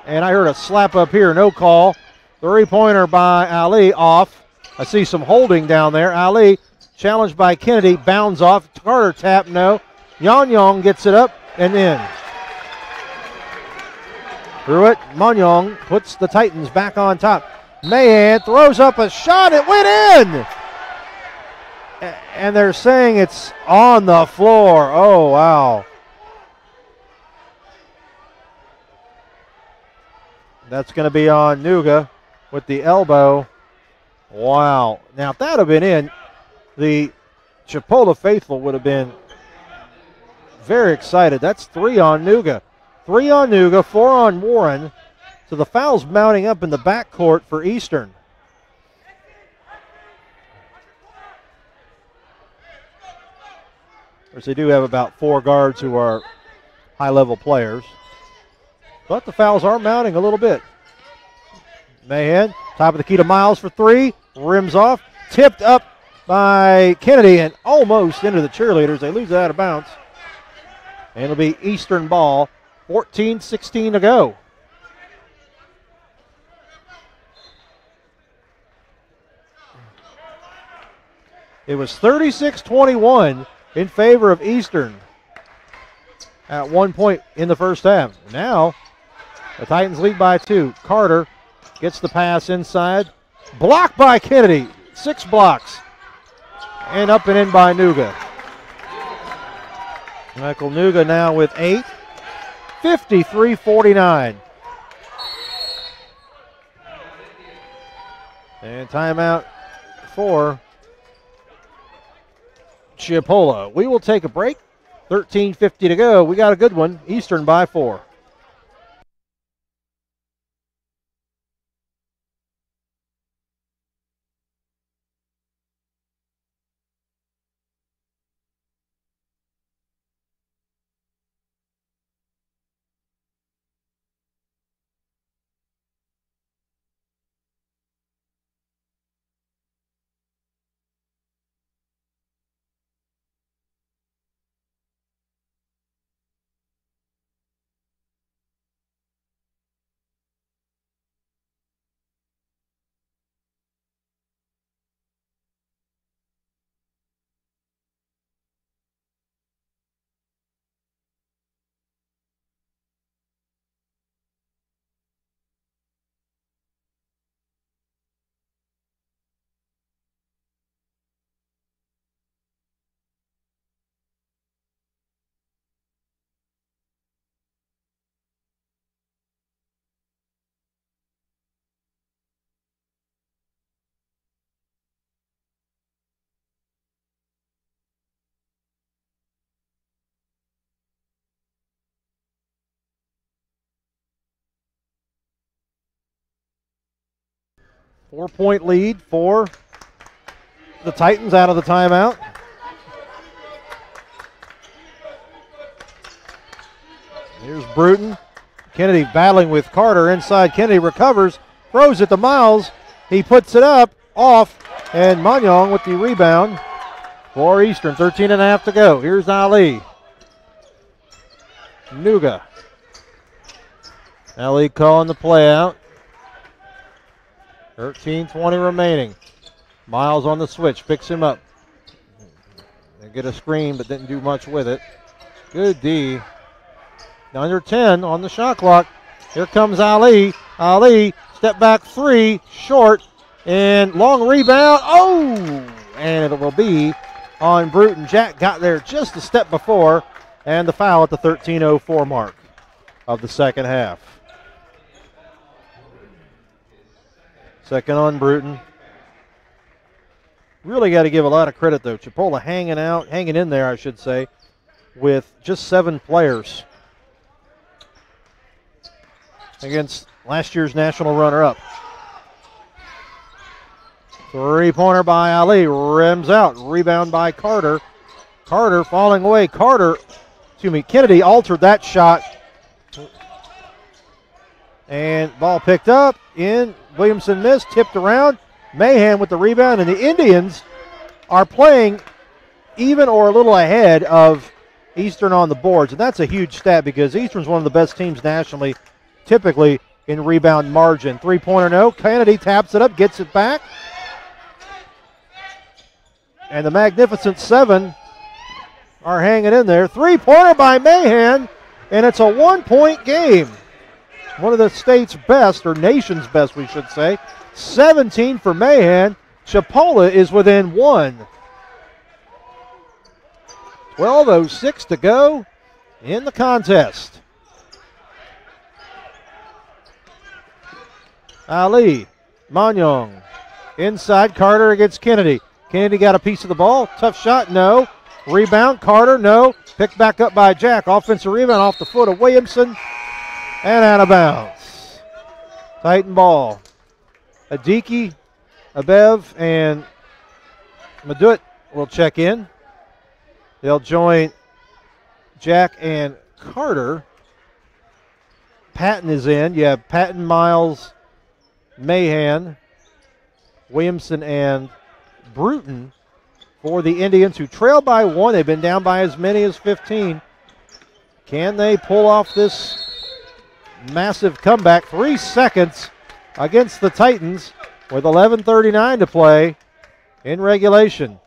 Speaker 1: And I heard a slap up here, no call. Three-pointer by Ali off. I see some holding down there. Ali challenged by Kennedy, bounds off. Carter tap, no. Yong gets it up and in. Through it, Munyong puts the Titans back on top. Mahan throws up a shot, it went in! And they're saying it's on the floor. Oh, wow. That's going to be on Nuga with the elbow. Wow. Now, if that had been in, the Chipola faithful would have been very excited. That's 3 on Nuga. 3 on Nuga, 4 on Warren. So the foul's mounting up in the backcourt for Eastern. Of course, they do have about 4 guards who are high-level players. But the fouls are mounting a little bit. Mahan, top of the key to Miles for 3. Rims off. Tipped up by Kennedy and almost into the cheerleaders. They lose it out of bounds. And it'll be Eastern ball. 14:16 to go. It was 36-21 in favor of Eastern at one point in the first half. Now, the Titans lead by 2. Carter gets the pass inside. Blocked by Kennedy. 6 blocks. And up and in by Nuga. Michael Nuga now with 8. 53-49. And timeout for Chipola. We will take a break. 13:50 to go. We got a good one. Eastern by 4. 4-point lead for the Titans out of the timeout. Here's Bruton. Kennedy battling with Carter inside. Kennedy recovers, throws it to Miles. He puts it up, off, and Manyong with the rebound for Eastern. 13.5 to go. Here's Ali. Nuga. Ali calling the play out. 13:20 remaining. Miles on the switch, picks him up. They get a screen, but didn't do much with it. Good D. Under 10 on the shot clock. Here comes Ali. Ali, step back three, short, and long rebound. Oh! And it will be on Bruton. Jack got there just a step before, and the foul at the 13:04 mark of the second half. Second on Bruton. Really got to give a lot of credit, though. Chipola hanging in there, I should say, with just 7 players against last year's national runner-up. Three-pointer by Ali, rims out. Rebound by Carter. Carter falling away. Kennedy altered that shot. And ball picked up in. Williamson missed, tipped around. Mahan with the rebound, and the Indians are playing even or a little ahead of Eastern on the boards. And that's a huge stat because Eastern's one of the best teams nationally, typically in rebound margin. Three-pointer no. Kennedy taps it up, gets it back. And the Magnificent Seven are hanging in there. Three-pointer by Mahan, and it's a 1-point game. One of the state's best, or nation's best, we should say. 17 for Mahan. Chipola is within 1. 12:06 to go in the contest. Ali, Manyong, inside. Carter against Kennedy. Kennedy got a piece of the ball. Tough shot, no. Rebound, Carter, no. Picked back up by Jack. Offensive rebound off the foot of Williamson and out of bounds. Titan ball. Adiki, Abev, and Madut will check in. They'll join Jack and Carter. Patton is in. You have Patton, Miles, Mahan, Williamson, and Bruton for the Indians, who trail by 1. They've been down by as many as 15. Can they pull off this massive comeback? 3 seconds against the Titans with 11:39 to play in regulation.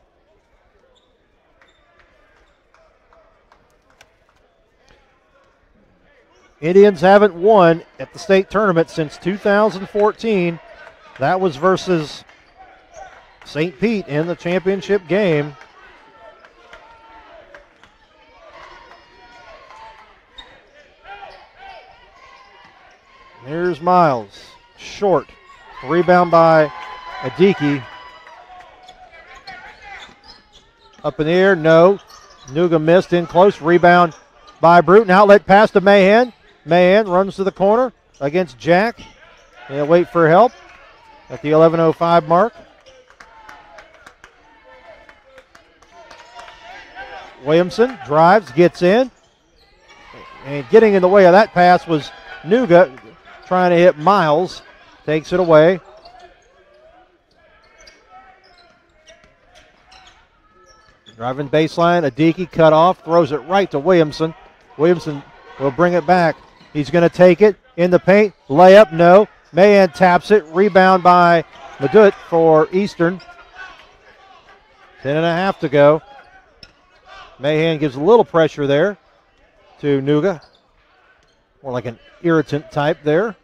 Speaker 1: Indians haven't won at the state tournament since 2014. That was versus St. Pete in the championship game. Here's Miles. Short. Rebound by Adiki. Up in the air, no. Nuga missed, in close. Rebound by Bruton. Outlet pass to Mahan. Mahan runs to the corner against Jack. They'll wait for help at the 11:05 mark. Williamson drives, gets in. And getting in the way of that pass was Nuga, trying to hit Miles. Takes it away. Driving baseline, Adiki cut off, throws it right to Williamson. Williamson will bring it back. He's going to take it in the paint. Layup, no. Mahan taps it. Rebound by Madut for Eastern. 10.5 to go. Mahan gives a little pressure there to Nuga. More like an irritant type there.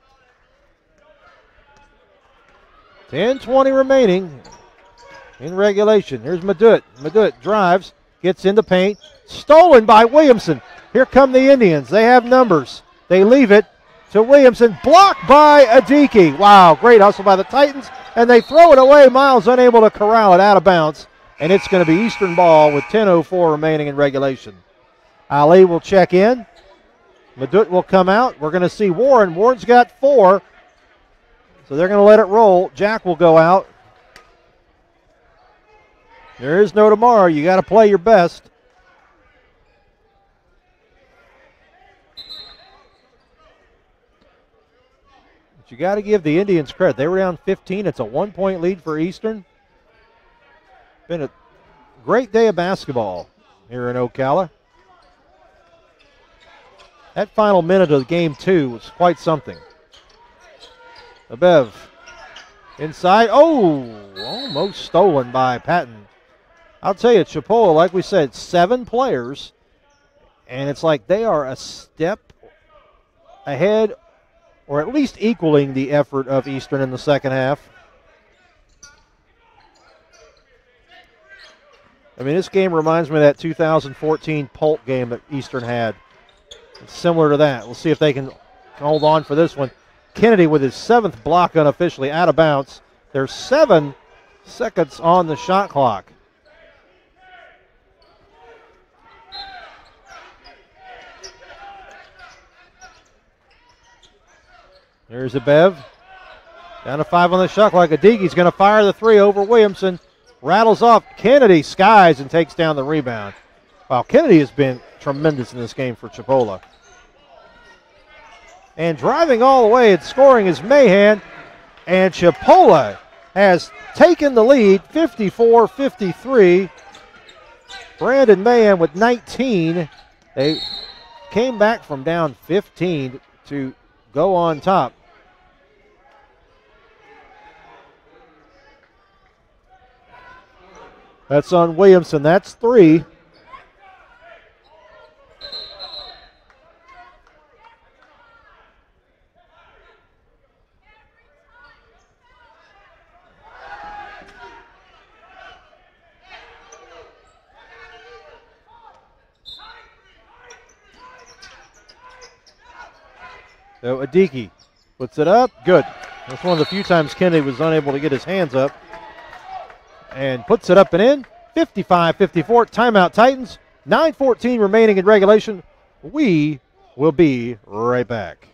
Speaker 1: 10:20 remaining in regulation. Here's Madut. Madut drives, gets in the paint. Stolen by Williamson. Here come the Indians. They have numbers. They leave it to Williamson. Blocked by Adiki. Wow, great hustle by the Titans. And they throw it away. Miles unable to corral it out of bounds. And it's going to be Eastern ball with 10:04 remaining in regulation. Ali will check in. Madut will come out. We're going to see Warren. Warren's got 4. So they're going to let it roll. Jack will go out. There is no tomorrow. You got to play your best. But you got to give the Indians credit. They were down 15. It's a 1-point lead for Eastern. Been a great day of basketball here in Ocala. That final minute of game 2 was quite something. Abev inside. Oh, almost stolen by Patton. I'll tell you, Chipola, like we said, 7 players, and it's like they are a step ahead or at least equaling the effort of Eastern in the second half. I mean, this game reminds me of that 2014 Polk game that Eastern had. It's similar to that. We'll see if they can hold on for this one. Kennedy with his 7th block unofficially out of bounds. There's 7 seconds on the shot clock. There's a Bev. Down to 5 on the shot clock. Adigi's going to fire the 3 over Williamson. Rattles off. Kennedy skies and takes down the rebound. Wow, Kennedy has been tremendous in this game for Chipola. And driving all the way and scoring is Mahan. And Chipola has taken the lead, 54-53. Brandon Mahan with 19. They came back from down 15 to go on top. That's on Williamson. That's 3. So Adiki puts it up. Good. That's one of the few times Kennedy was unable to get his hands up. And puts it up and in. 55-54. Timeout Titans. 9:14 remaining in regulation. We will be right back.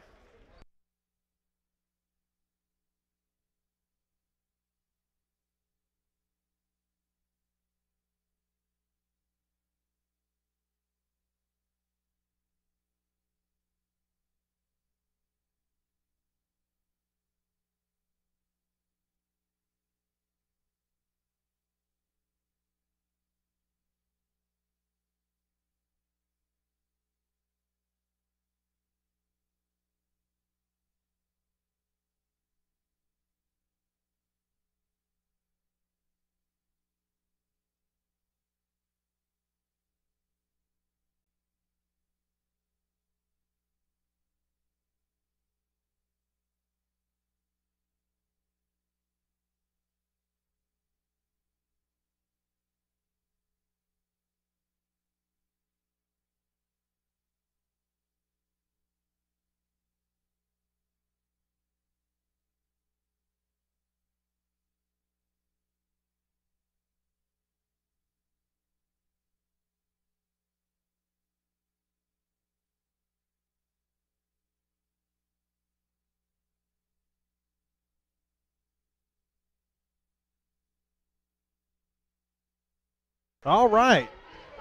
Speaker 1: All right.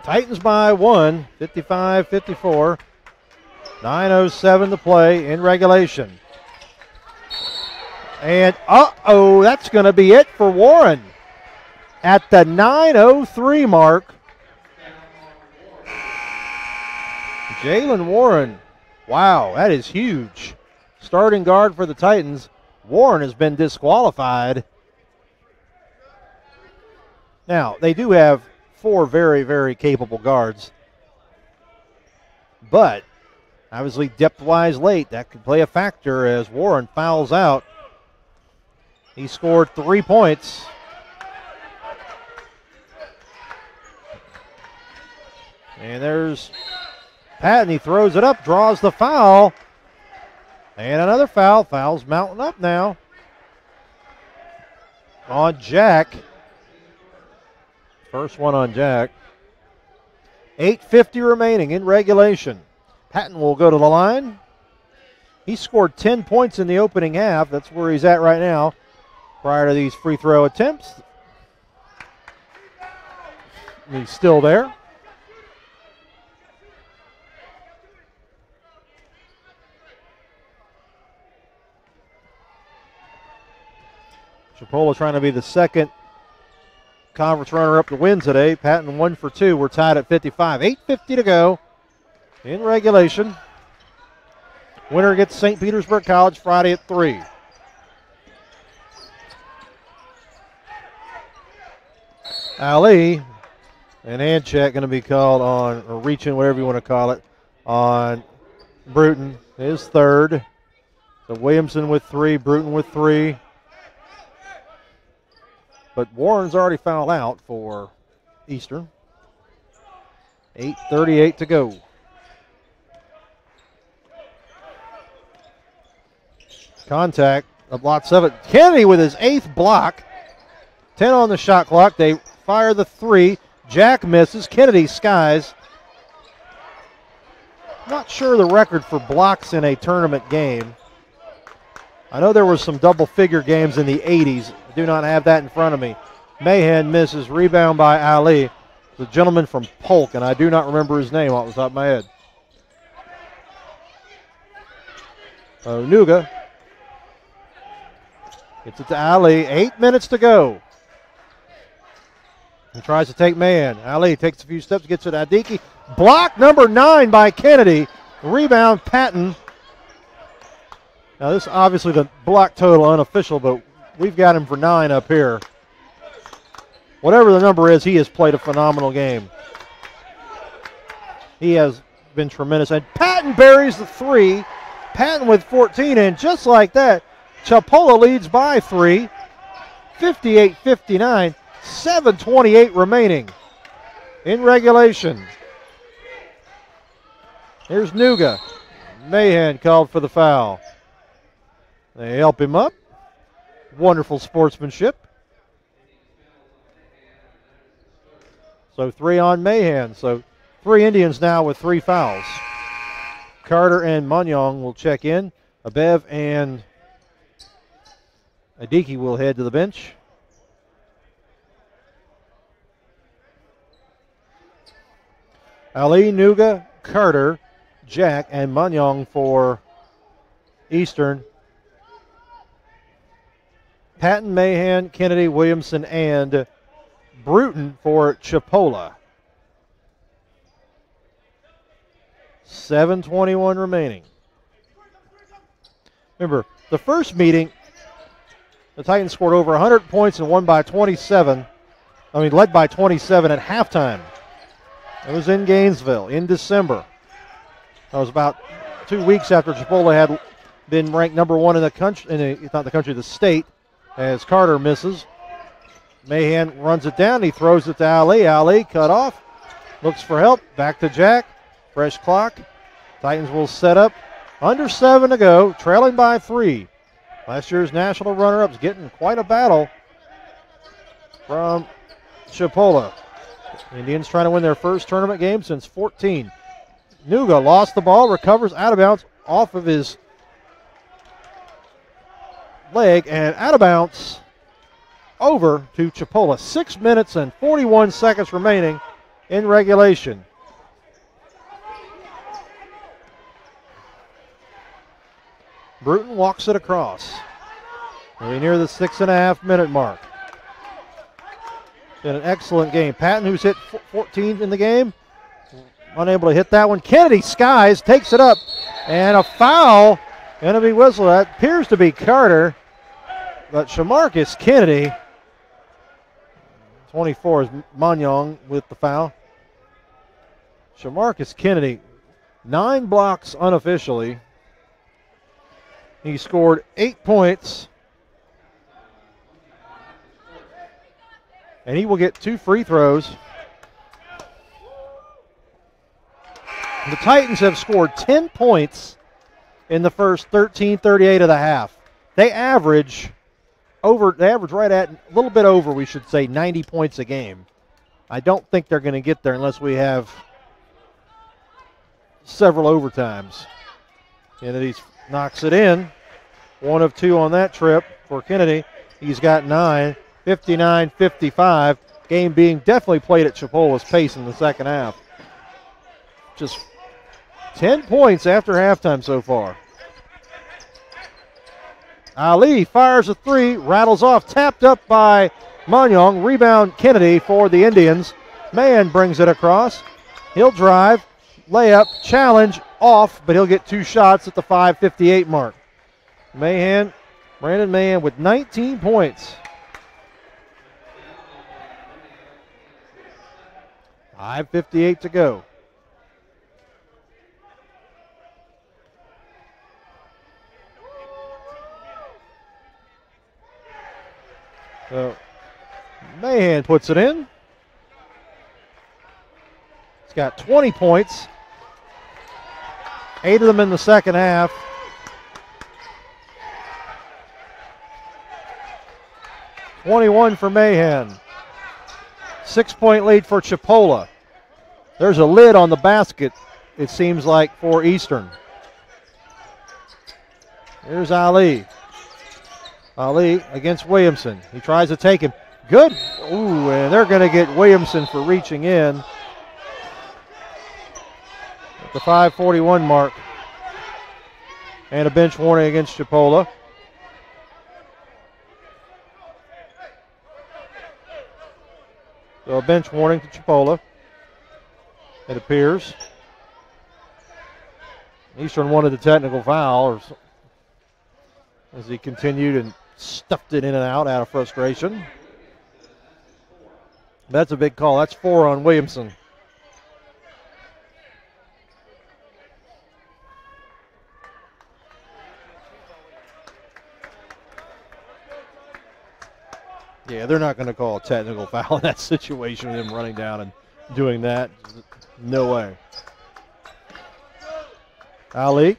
Speaker 1: Titans by 1, 55-54. 9:07 to play in regulation. And, that's going to be it for Warren. At the 9:03 mark, Jalen Warren, wow, that is huge. Starting guard for the Titans. Warren has been disqualified. Now, they do have 4 very, very capable guards. But, obviously, depth-wise late, that could play a factor as Warren fouls out. He scored 3 points. And there's Patton. He throws it up, draws the foul. And another foul. Foul's mounting up now on Jack. First one on Jack. 8:50 remaining in regulation. Patton will go to the line. He scored 10 points in the opening half. That's where he's at right now prior to these free throw attempts. He's still there. Chipola trying to be the second conference runner-up to win today. Patton 1 for 2. We're tied at 55. 8:50 to go in regulation. Winner gets St. Petersburg College Friday at 3. Ali, and hand check going to be called on, or reaching, whatever you want to call it, on Bruton. His third. So Williamson with 3, Bruton with 3. But Warren's already fouled out for Eastern. 8:38 to go. Contact of lots of it. Kennedy with his 8th block. 10 on the shot clock. They fire the 3. Jack misses. Kennedy skies. Not sure the record for blocks in a tournament game. I know there was some double-figure games in the 80s. I do not have that in front of me. Mahan misses. Rebound by Ali. The gentleman from Polk, and I do not remember his name off the top of my head. Nuga gets it to Ali. 8 minutes to go. He tries to take Mahan. Ali takes a few steps, gets it to Adiki. Block number 9 by Kennedy. Rebound, Patton. Now this obviously the block total unofficial, but we've got him for 9 up here. Whatever the number is, he has played a phenomenal game. He has been tremendous. And Patton buries the 3. Patton with 14, and just like that, Chipola leads by 3. 58-59, 7:28 remaining in regulation. Here's Nuga. Mahan called for the foul. They help him up. Wonderful sportsmanship. So 3 on Mahan. So 3 Indians now with 3 fouls. Carter and Munyong will check in. Abev and Adiki will head to the bench. Ali, Nuga, Carter, Jack, and Munyong for Eastern. Patton, Mahan, Kennedy, Williamson, and Bruton for Chipola. 7:21 remaining. Remember, the first meeting, the Titans scored over 100 points and won by 27. Led by 27 at halftime. It was in Gainesville in December. That was about 2 weeks after Chipola had been ranked number 1 in the country, not the country, the state, as Carter misses. Mahan runs it down. He throws it to Ali. Ali cut off. Looks for help. Back to Jack. Fresh clock. Titans will set up. Under 7 to go. Trailing by 3. Last year's national runner-ups getting quite a battle from Chipola. Indians trying to win their first tournament game since 14. Nuga lost the ball. Recovers out of bounds off of his leg and out of bounds over to Chipola. 6 minutes and 41 seconds remaining in regulation. Bruton walks it across. We're near the 6.5-minute mark. Been an excellent game. Patton, who's hit 14 in the game, unable to hit that one. Kennedy skies, takes it up, and a foul going to be whistled. That appears to be Carter, but Shamarcus Kennedy, 24 is Manyong with the foul. Shamarcus Kennedy, 9 blocks unofficially. He scored 8 points. And he will get 2 free throws. The Titans have scored 10 points in the first 13:38 of the half. They average right at a little bit over, we should say, 90 points a game. I don't think they're going to get there unless we have several overtimes into these Knocks it in. 1 of 2 on that trip for Kennedy. He's got 9. 59-55. Game being definitely played at Chipola's pace in the second half. Just 10 points after halftime so far. Ali fires a 3, rattles off, tapped up by Manyong. Rebound Kennedy for the Indians. Mahan brings it across. He'll drive, layup, challenge, off, but he'll get 2 shots at the 5:58 mark. Brandon Mahan with 19 points. 5:58 to go. So Mahan puts it in. He's got 20 points. 8 of them in the second half. .21 for Mahan. 6-point lead for Chipola. There's a lid on the basket, it seems like, for Eastern. Here's Ali. Ali against Williamson. He tries to take him. Good. Ooh, and they're going to get Williamson for reaching in at the 5:41 mark. And a bench warning against Chipola. So a bench warning to Chipola, it appears. Eastern wanted the technical foul as he continued and stuffed it in and out of frustration. That's a big call. That's 4 on Williamson. Yeah, they're not going to call a technical foul in that situation with him running down and doing that. No way. Ali.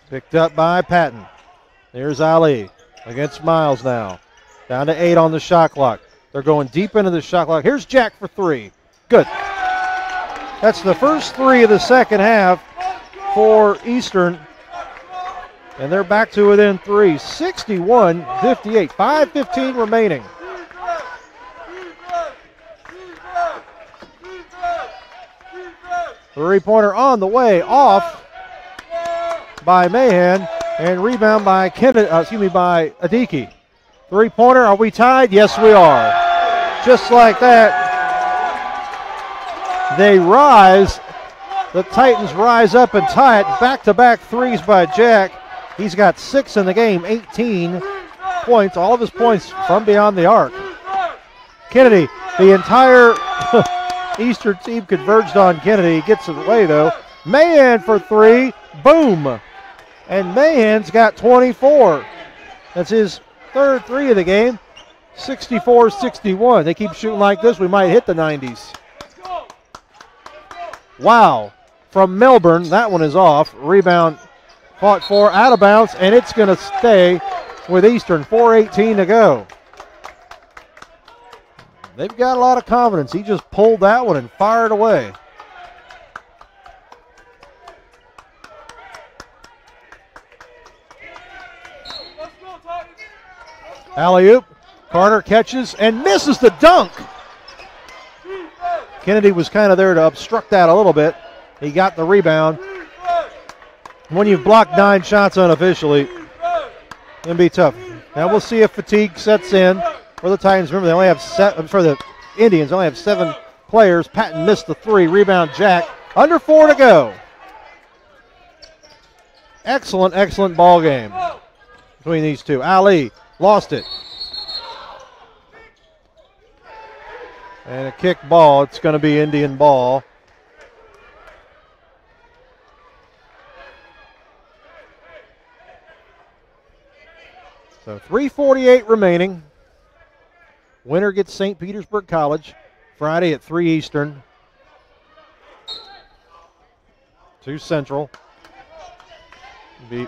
Speaker 1: Picked up by Patton. There's Ali against Miles now. Down to 8 on the shot clock. They're going deep into the shot clock. Here's Jack for 3. Good. That's the first 3 of the second half for Eastern. And they're back to within 3. 61-58. 5:15 remaining. Three-pointer on the way, off by Mahan, and rebound by by Adiki. Three-pointer, are we tied? Yes, we are. Just like that, they rise. The Titans rise up and tie it. Back-to-back threes by Jack. He's got 6 in the game, 18 points, all of his points from beyond the arc. Kennedy, the entire Eastern team converged on Kennedy. He gets it away, though. Mahan for 3, boom. And Mahan's got 24. That's his third 3 of the game, 64-61. They keep shooting like this, we might hit the 90s. Wow. From Melbourne, that one is off. Rebound fought for, out of bounds, and it's going to stay with Eastern. 4:18 to go. They've got a lot of confidence. He just pulled that one and fired away. Alley-oop. Carter catches and misses the dunk. Kennedy was kind of there to obstruct that a little bit. He got the rebound. When you've blocked 9 shots unofficially, it can be tough. Now we'll see if fatigue sets in for the Titans. Remember, they only have for the Indians, only have 7 players. Patton missed the 3. Rebound Jack. Under 4 to go. Excellent, excellent ball game between these two. Ali lost it. And a kick ball. It's going to be Indian ball. So 3:48 remaining. Winner gets St. Petersburg College Friday at 3 Eastern. 2 Central. Be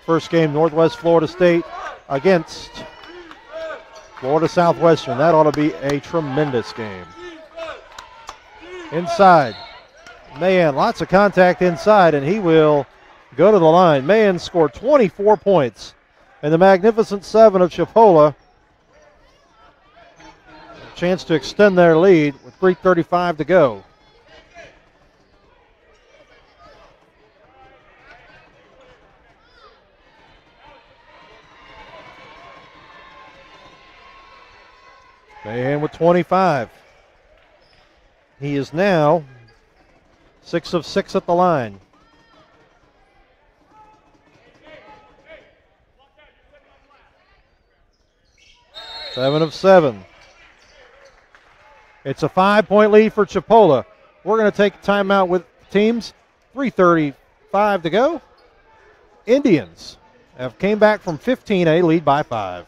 Speaker 1: first game Northwest Florida State against Florida Southwestern. That ought to be a tremendous game. Inside. Mahan, lots of contact inside, and he will go to the line. Mahan scored 24 points. And the Magnificent Seven of Chipola, a chance to extend their lead with 3:35 to go. Mahan with 25. He is now 6 of 6 at the line. Seven of 7. It's a 5-point lead for Chipola. We're going to take a timeout with teams. 3:35 to go. Indians have came back from 15-A, lead by 5.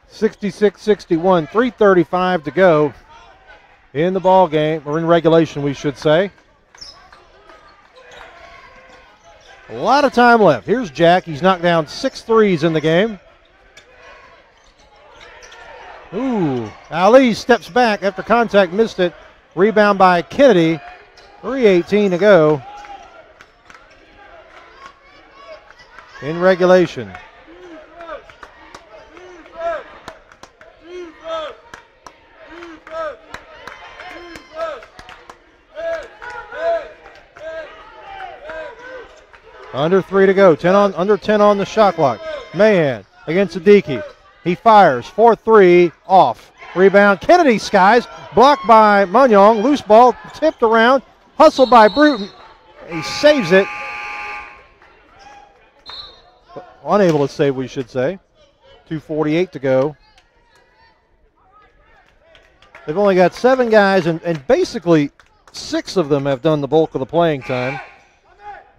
Speaker 1: (66-61), 3:35 to go in the ball game, or in regulation, we should say. A lot of time left. Here's Jack. He's knocked down 6 threes in the game. Ooh, Ali steps back after contact, missed it. Rebound by Kennedy. 3:18 to go in regulation. Under 3 to go. Under 10 on the shot clock. Mahan against Sadiki. He fires. 4-3 off. Rebound. Kennedy skies. Blocked by Munyong. Loose ball tipped around. Hustled by Bruton. He saves it. Unable to save, we should say. 2:48 to go. They've only got 7 guys, and basically 6 of them have done the bulk of the playing time.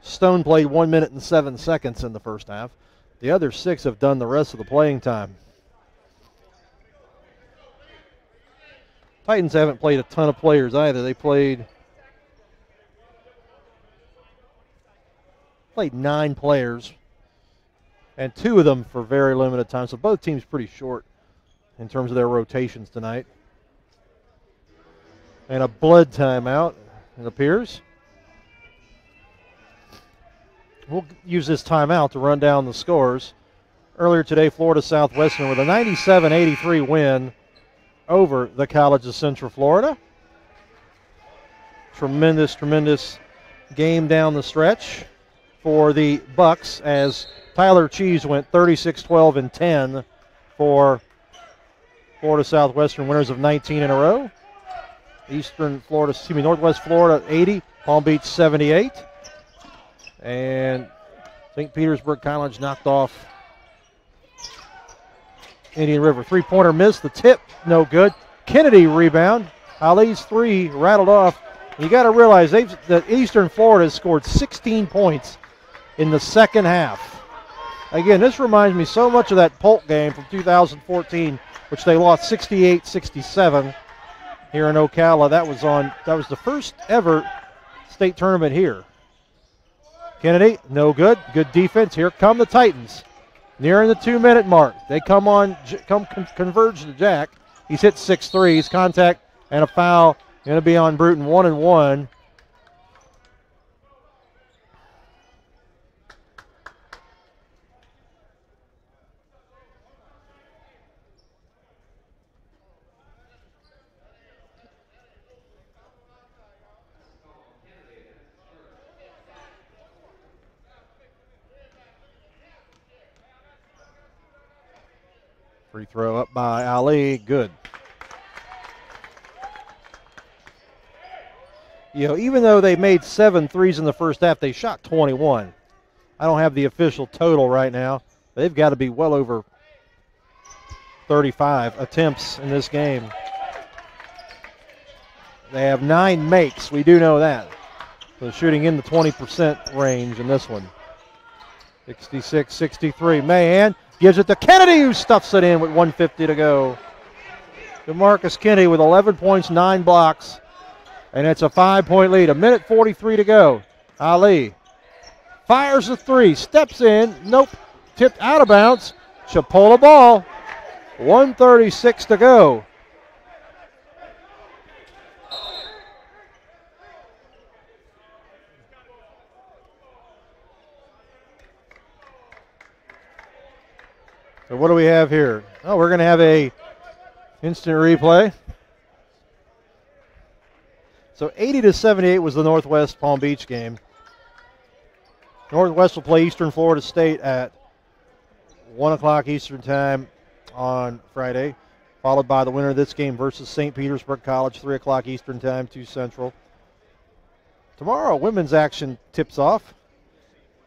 Speaker 1: Stone played 1 minute and 7 seconds in the first half. The other 6 have done the rest of the playing time. Titans haven't played a ton of players either. They played 9 players, and 2 of them for very limited time. So both teams pretty short in terms of their rotations tonight. And a blood timeout, it appears. We'll use this timeout to run down the scores. Earlier today, Florida Southwestern with a 97-83 win over the College of Central Florida. Tremendous, tremendous game down the stretch for the Bucks as Tyler Cheese went 36, 12, and 10 for Florida Southwestern, winners of 19 in a row. Northwest Florida 80, Palm Beach 78. And St. Petersburg College knocked off Indian River. 3-pointer missed. The tip, no good. Kennedy rebound. Ali's 3 rattled off. You got to realize that Eastern Florida has scored 16 points in the second half. Again, this reminds me so much of that Polk game from 2014, which they lost 68-67 here in Ocala. That was the first ever state tournament here. Kennedy, no good. Good defense. Here come the Titans. Nearing the 2-minute mark. They converge to Jack. He's hit 6 threes. Contact and a foul going to be on Bruton. 1-1. Free throw up by Ali. Good. You know, even though they made 7 threes in the first half, they shot 21. I don't have the official total right now. They've got to be well over 35 attempts in this game. They have 9 makes. We do know that. So shooting in the 20% range in this one. 66-63. Mahan gives it to Kennedy, who stuffs it in with 1:50 to go. DeMarcus Kennedy with 11 points, 9 blocks, and it's a 5-point lead. 1:43 to go. Ali fires the 3, steps in, nope, tipped out of bounds. Chipola ball, 1:36 to go. So what do we have here? Oh, we're going to have a instant replay. So 80-78 was the Northwest Palm Beach game. Northwest will play Eastern Florida State at 1 o'clock Eastern time on Friday, followed by the winner of this game versus St. Petersburg College, 3 o'clock Eastern time, 2 Central. Tomorrow, women's action tips off.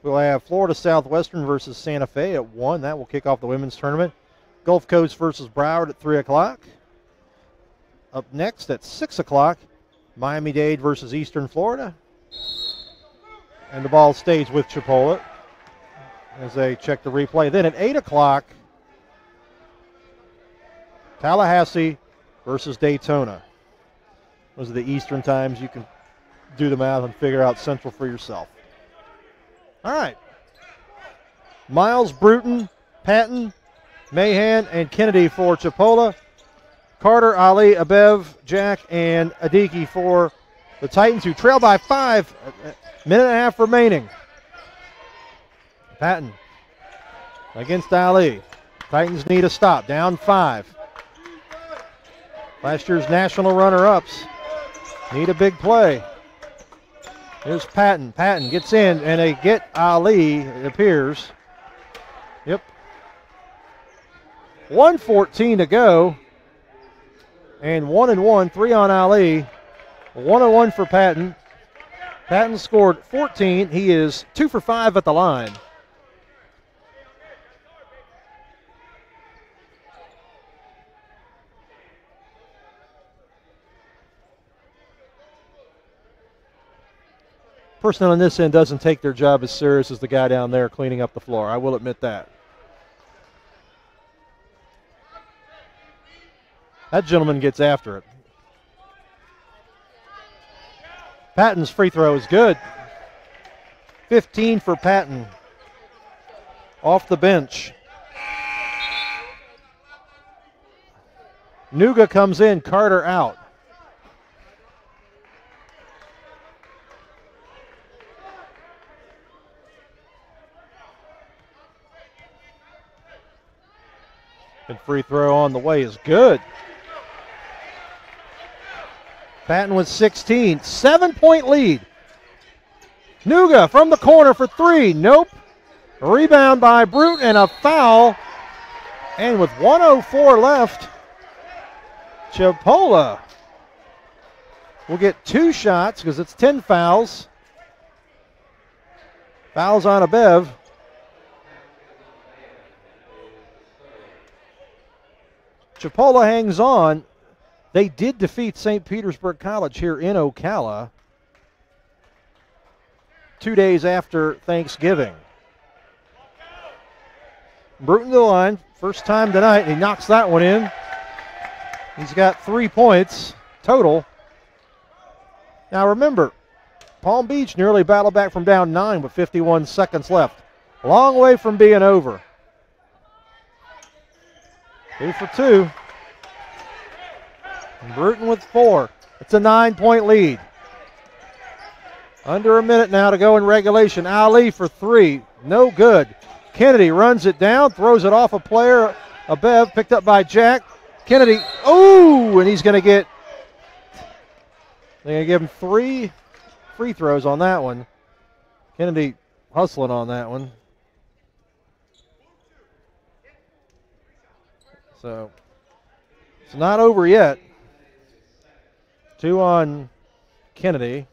Speaker 1: We'll have Florida Southwestern versus Santa Fe at 1. That will kick off the women's tournament. Gulf Coast versus Broward at 3 o'clock. Up next at 6 o'clock, Miami-Dade versus Eastern Florida. And the ball stays with Chipola as they check the replay. Then at 8 o'clock, Tallahassee versus Daytona. Those are the Eastern times. You can do the math and figure out Central for yourself. All right. Miles, Bruton, Patton, Mahan, and Kennedy for Chipola. Carter, Ali, Abev, Jack, and Adiki for the Titans, who trail by 5. Minute and a half remaining. Patton against Ali. Titans need a stop. Down 5. Last year's national runner-ups need a big play. Here's Patton. Patton gets in, and they get Ali, it appears. Yep. 1:14 to go. And 1-1, 3 on Ali. 1-1 for Patton. Patton scored 14. He is 2 for 5 at the line. Person on this end doesn't take their job as serious as the guy down there cleaning up the floor. I will admit that. That gentleman gets after it. Patton's free throw is good. 15 for Patton. Off the bench. Nuga comes in, Carter out. And free throw on the way is good. Patton with 16, 7-point lead. Nuga from the corner for 3, nope. Rebound by Brute and a foul. And with 1:04 left, Chipola will get 2 shots because it's 10 fouls. Fouls on Abev. Chipola hangs on. They did defeat St. Petersburg College here in Ocala 2 days after Thanksgiving. Bruton to the line, first time tonight. He knocks that one in. He's got 3 points total. Now remember, Palm Beach nearly battled back from down 9 with 51 seconds left. Long way from being over. 2 for 2. Bruton with 4. It's a 9-point lead. Under a minute now to go in regulation. Ali for 3. No good. Kennedy runs it down, throws it off a player. A Bev picked up by Jack. Kennedy, oh, and he's going to get, they're going to give him 3 free throws on that one. Kennedy hustling on that one. So it's not over yet. 2 on Kennedy.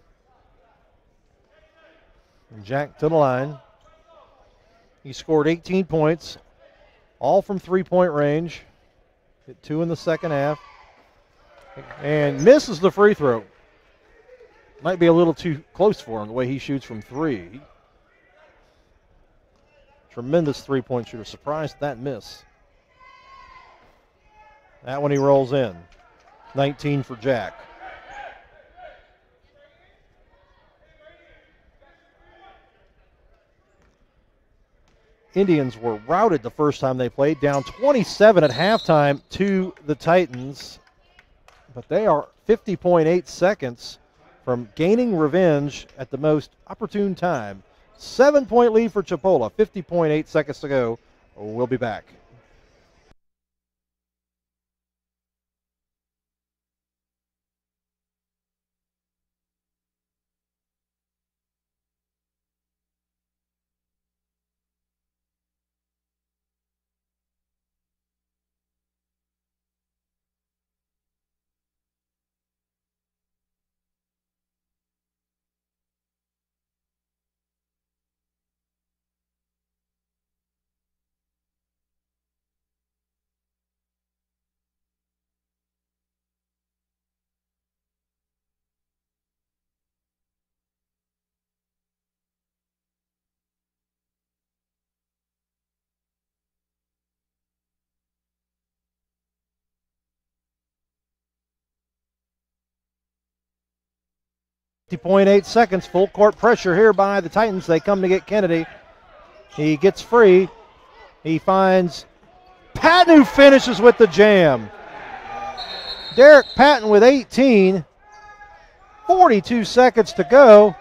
Speaker 1: And Jack to the line. He scored 18 points, all from 3-point range. Hit 2 in the second half. And misses the free throw. Might be a little too close for him, the way he shoots from 3. Tremendous three-point shooter. Surprised at that miss. That one he rolls in. 19 for Jack. Indians were routed the first time they played, down 27 at halftime to the Titans. But they are 50.8 seconds from gaining revenge at the most opportune time. 7-point lead for Chipola, 50.8 seconds to go. We'll be back. .8 seconds, full court pressure here by the Titans. They come to get Kennedy. He gets free. He finds Patton, who finishes with the jam. Derek Patton with 18. 42 seconds to go.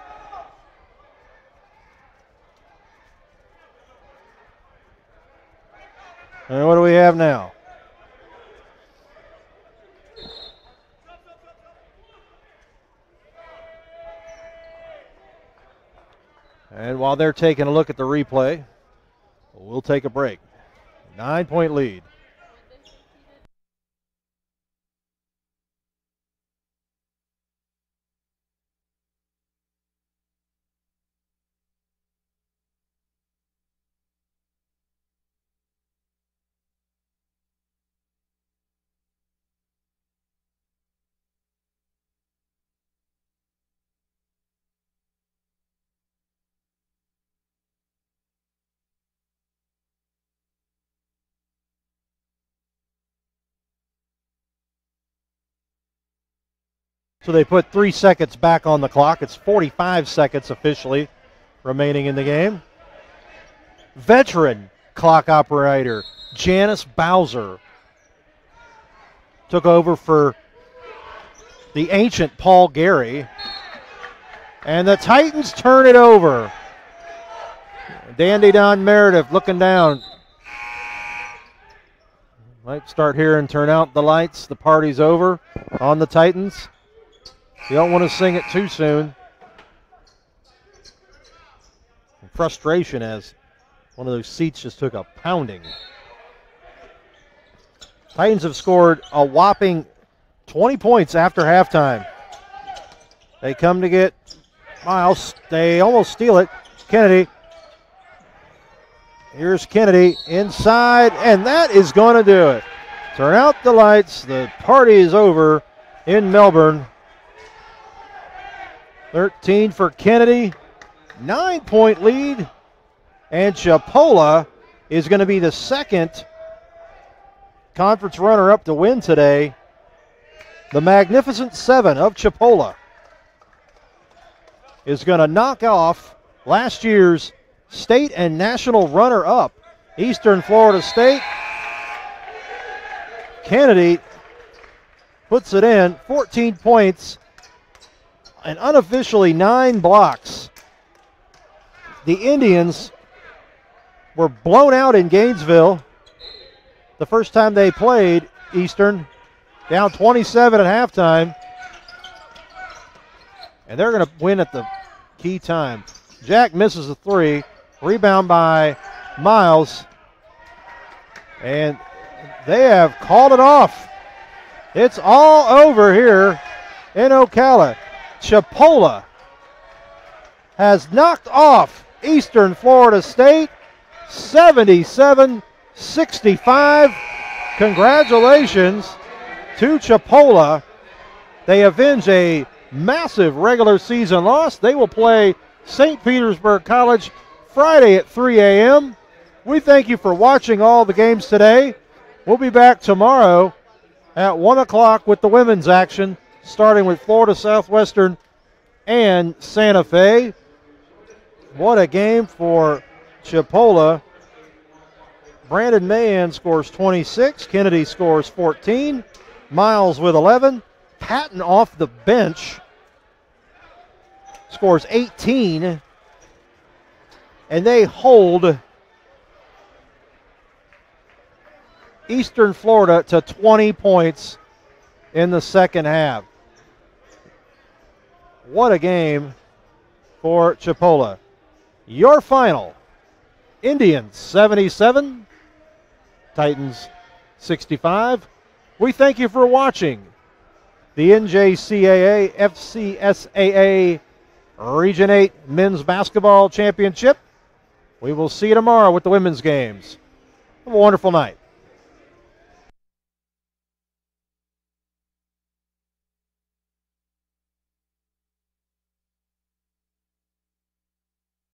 Speaker 1: And what do we have now? And while they're taking a look at the replay, we'll take a break. 9-point lead. So they put 3 seconds back on the clock. It's 45 seconds officially remaining in the game. Veteran clock operator Janice Bowser took over for the ancient Paul Gary. And the Titans turn it over. Dandy Don Meredith looking down. Might start here and turn out the lights. The party's over on the Titans. You don't want to sing it too soon. Frustration as one of those seats just took a pounding. Titans have scored a whopping 20 points after halftime. They come to get Miles. They almost steal it. Kennedy. Here's Kennedy inside, and that is going to do it. Turn out the lights. The party is over in Melbourne. 13 for Kennedy, 9-point lead, and Chipola is going to be the second conference runner-up to win today. The Magnificent Seven of Chipola is going to knock off last year's state and national runner-up, Eastern Florida State. Kennedy puts it in, 14 points, and unofficially 9 blocks. The Indians were blown out in Gainesville the first time they played Eastern, down 27 at halftime. And they're going to win at the key time. Jack misses a 3. Rebound by Miles. And they have called it off. It's all over here in Ocala. Chipola has knocked off Eastern Florida State 77-65. Congratulations to Chipola. They avenge a massive regular season loss. They will play St. Petersburg College Friday at 3 a.m. We thank you for watching all the games today. We'll be back tomorrow at 1 o'clock with the women's action, starting with Florida Southwestern and Santa Fe. What a game for Chipola. Brandon Mahan scores 26. Kennedy scores 14. Miles with 11. Patton off the bench scores 18. And they hold Eastern Florida to 20 points in the second half. What a game for Chipola. Your final, Indians 77, Titans 65. We thank you for watching the NJCAA FCSAA Region 8 Men's Basketball Championship. We will see you tomorrow with the women's games. Have a wonderful night.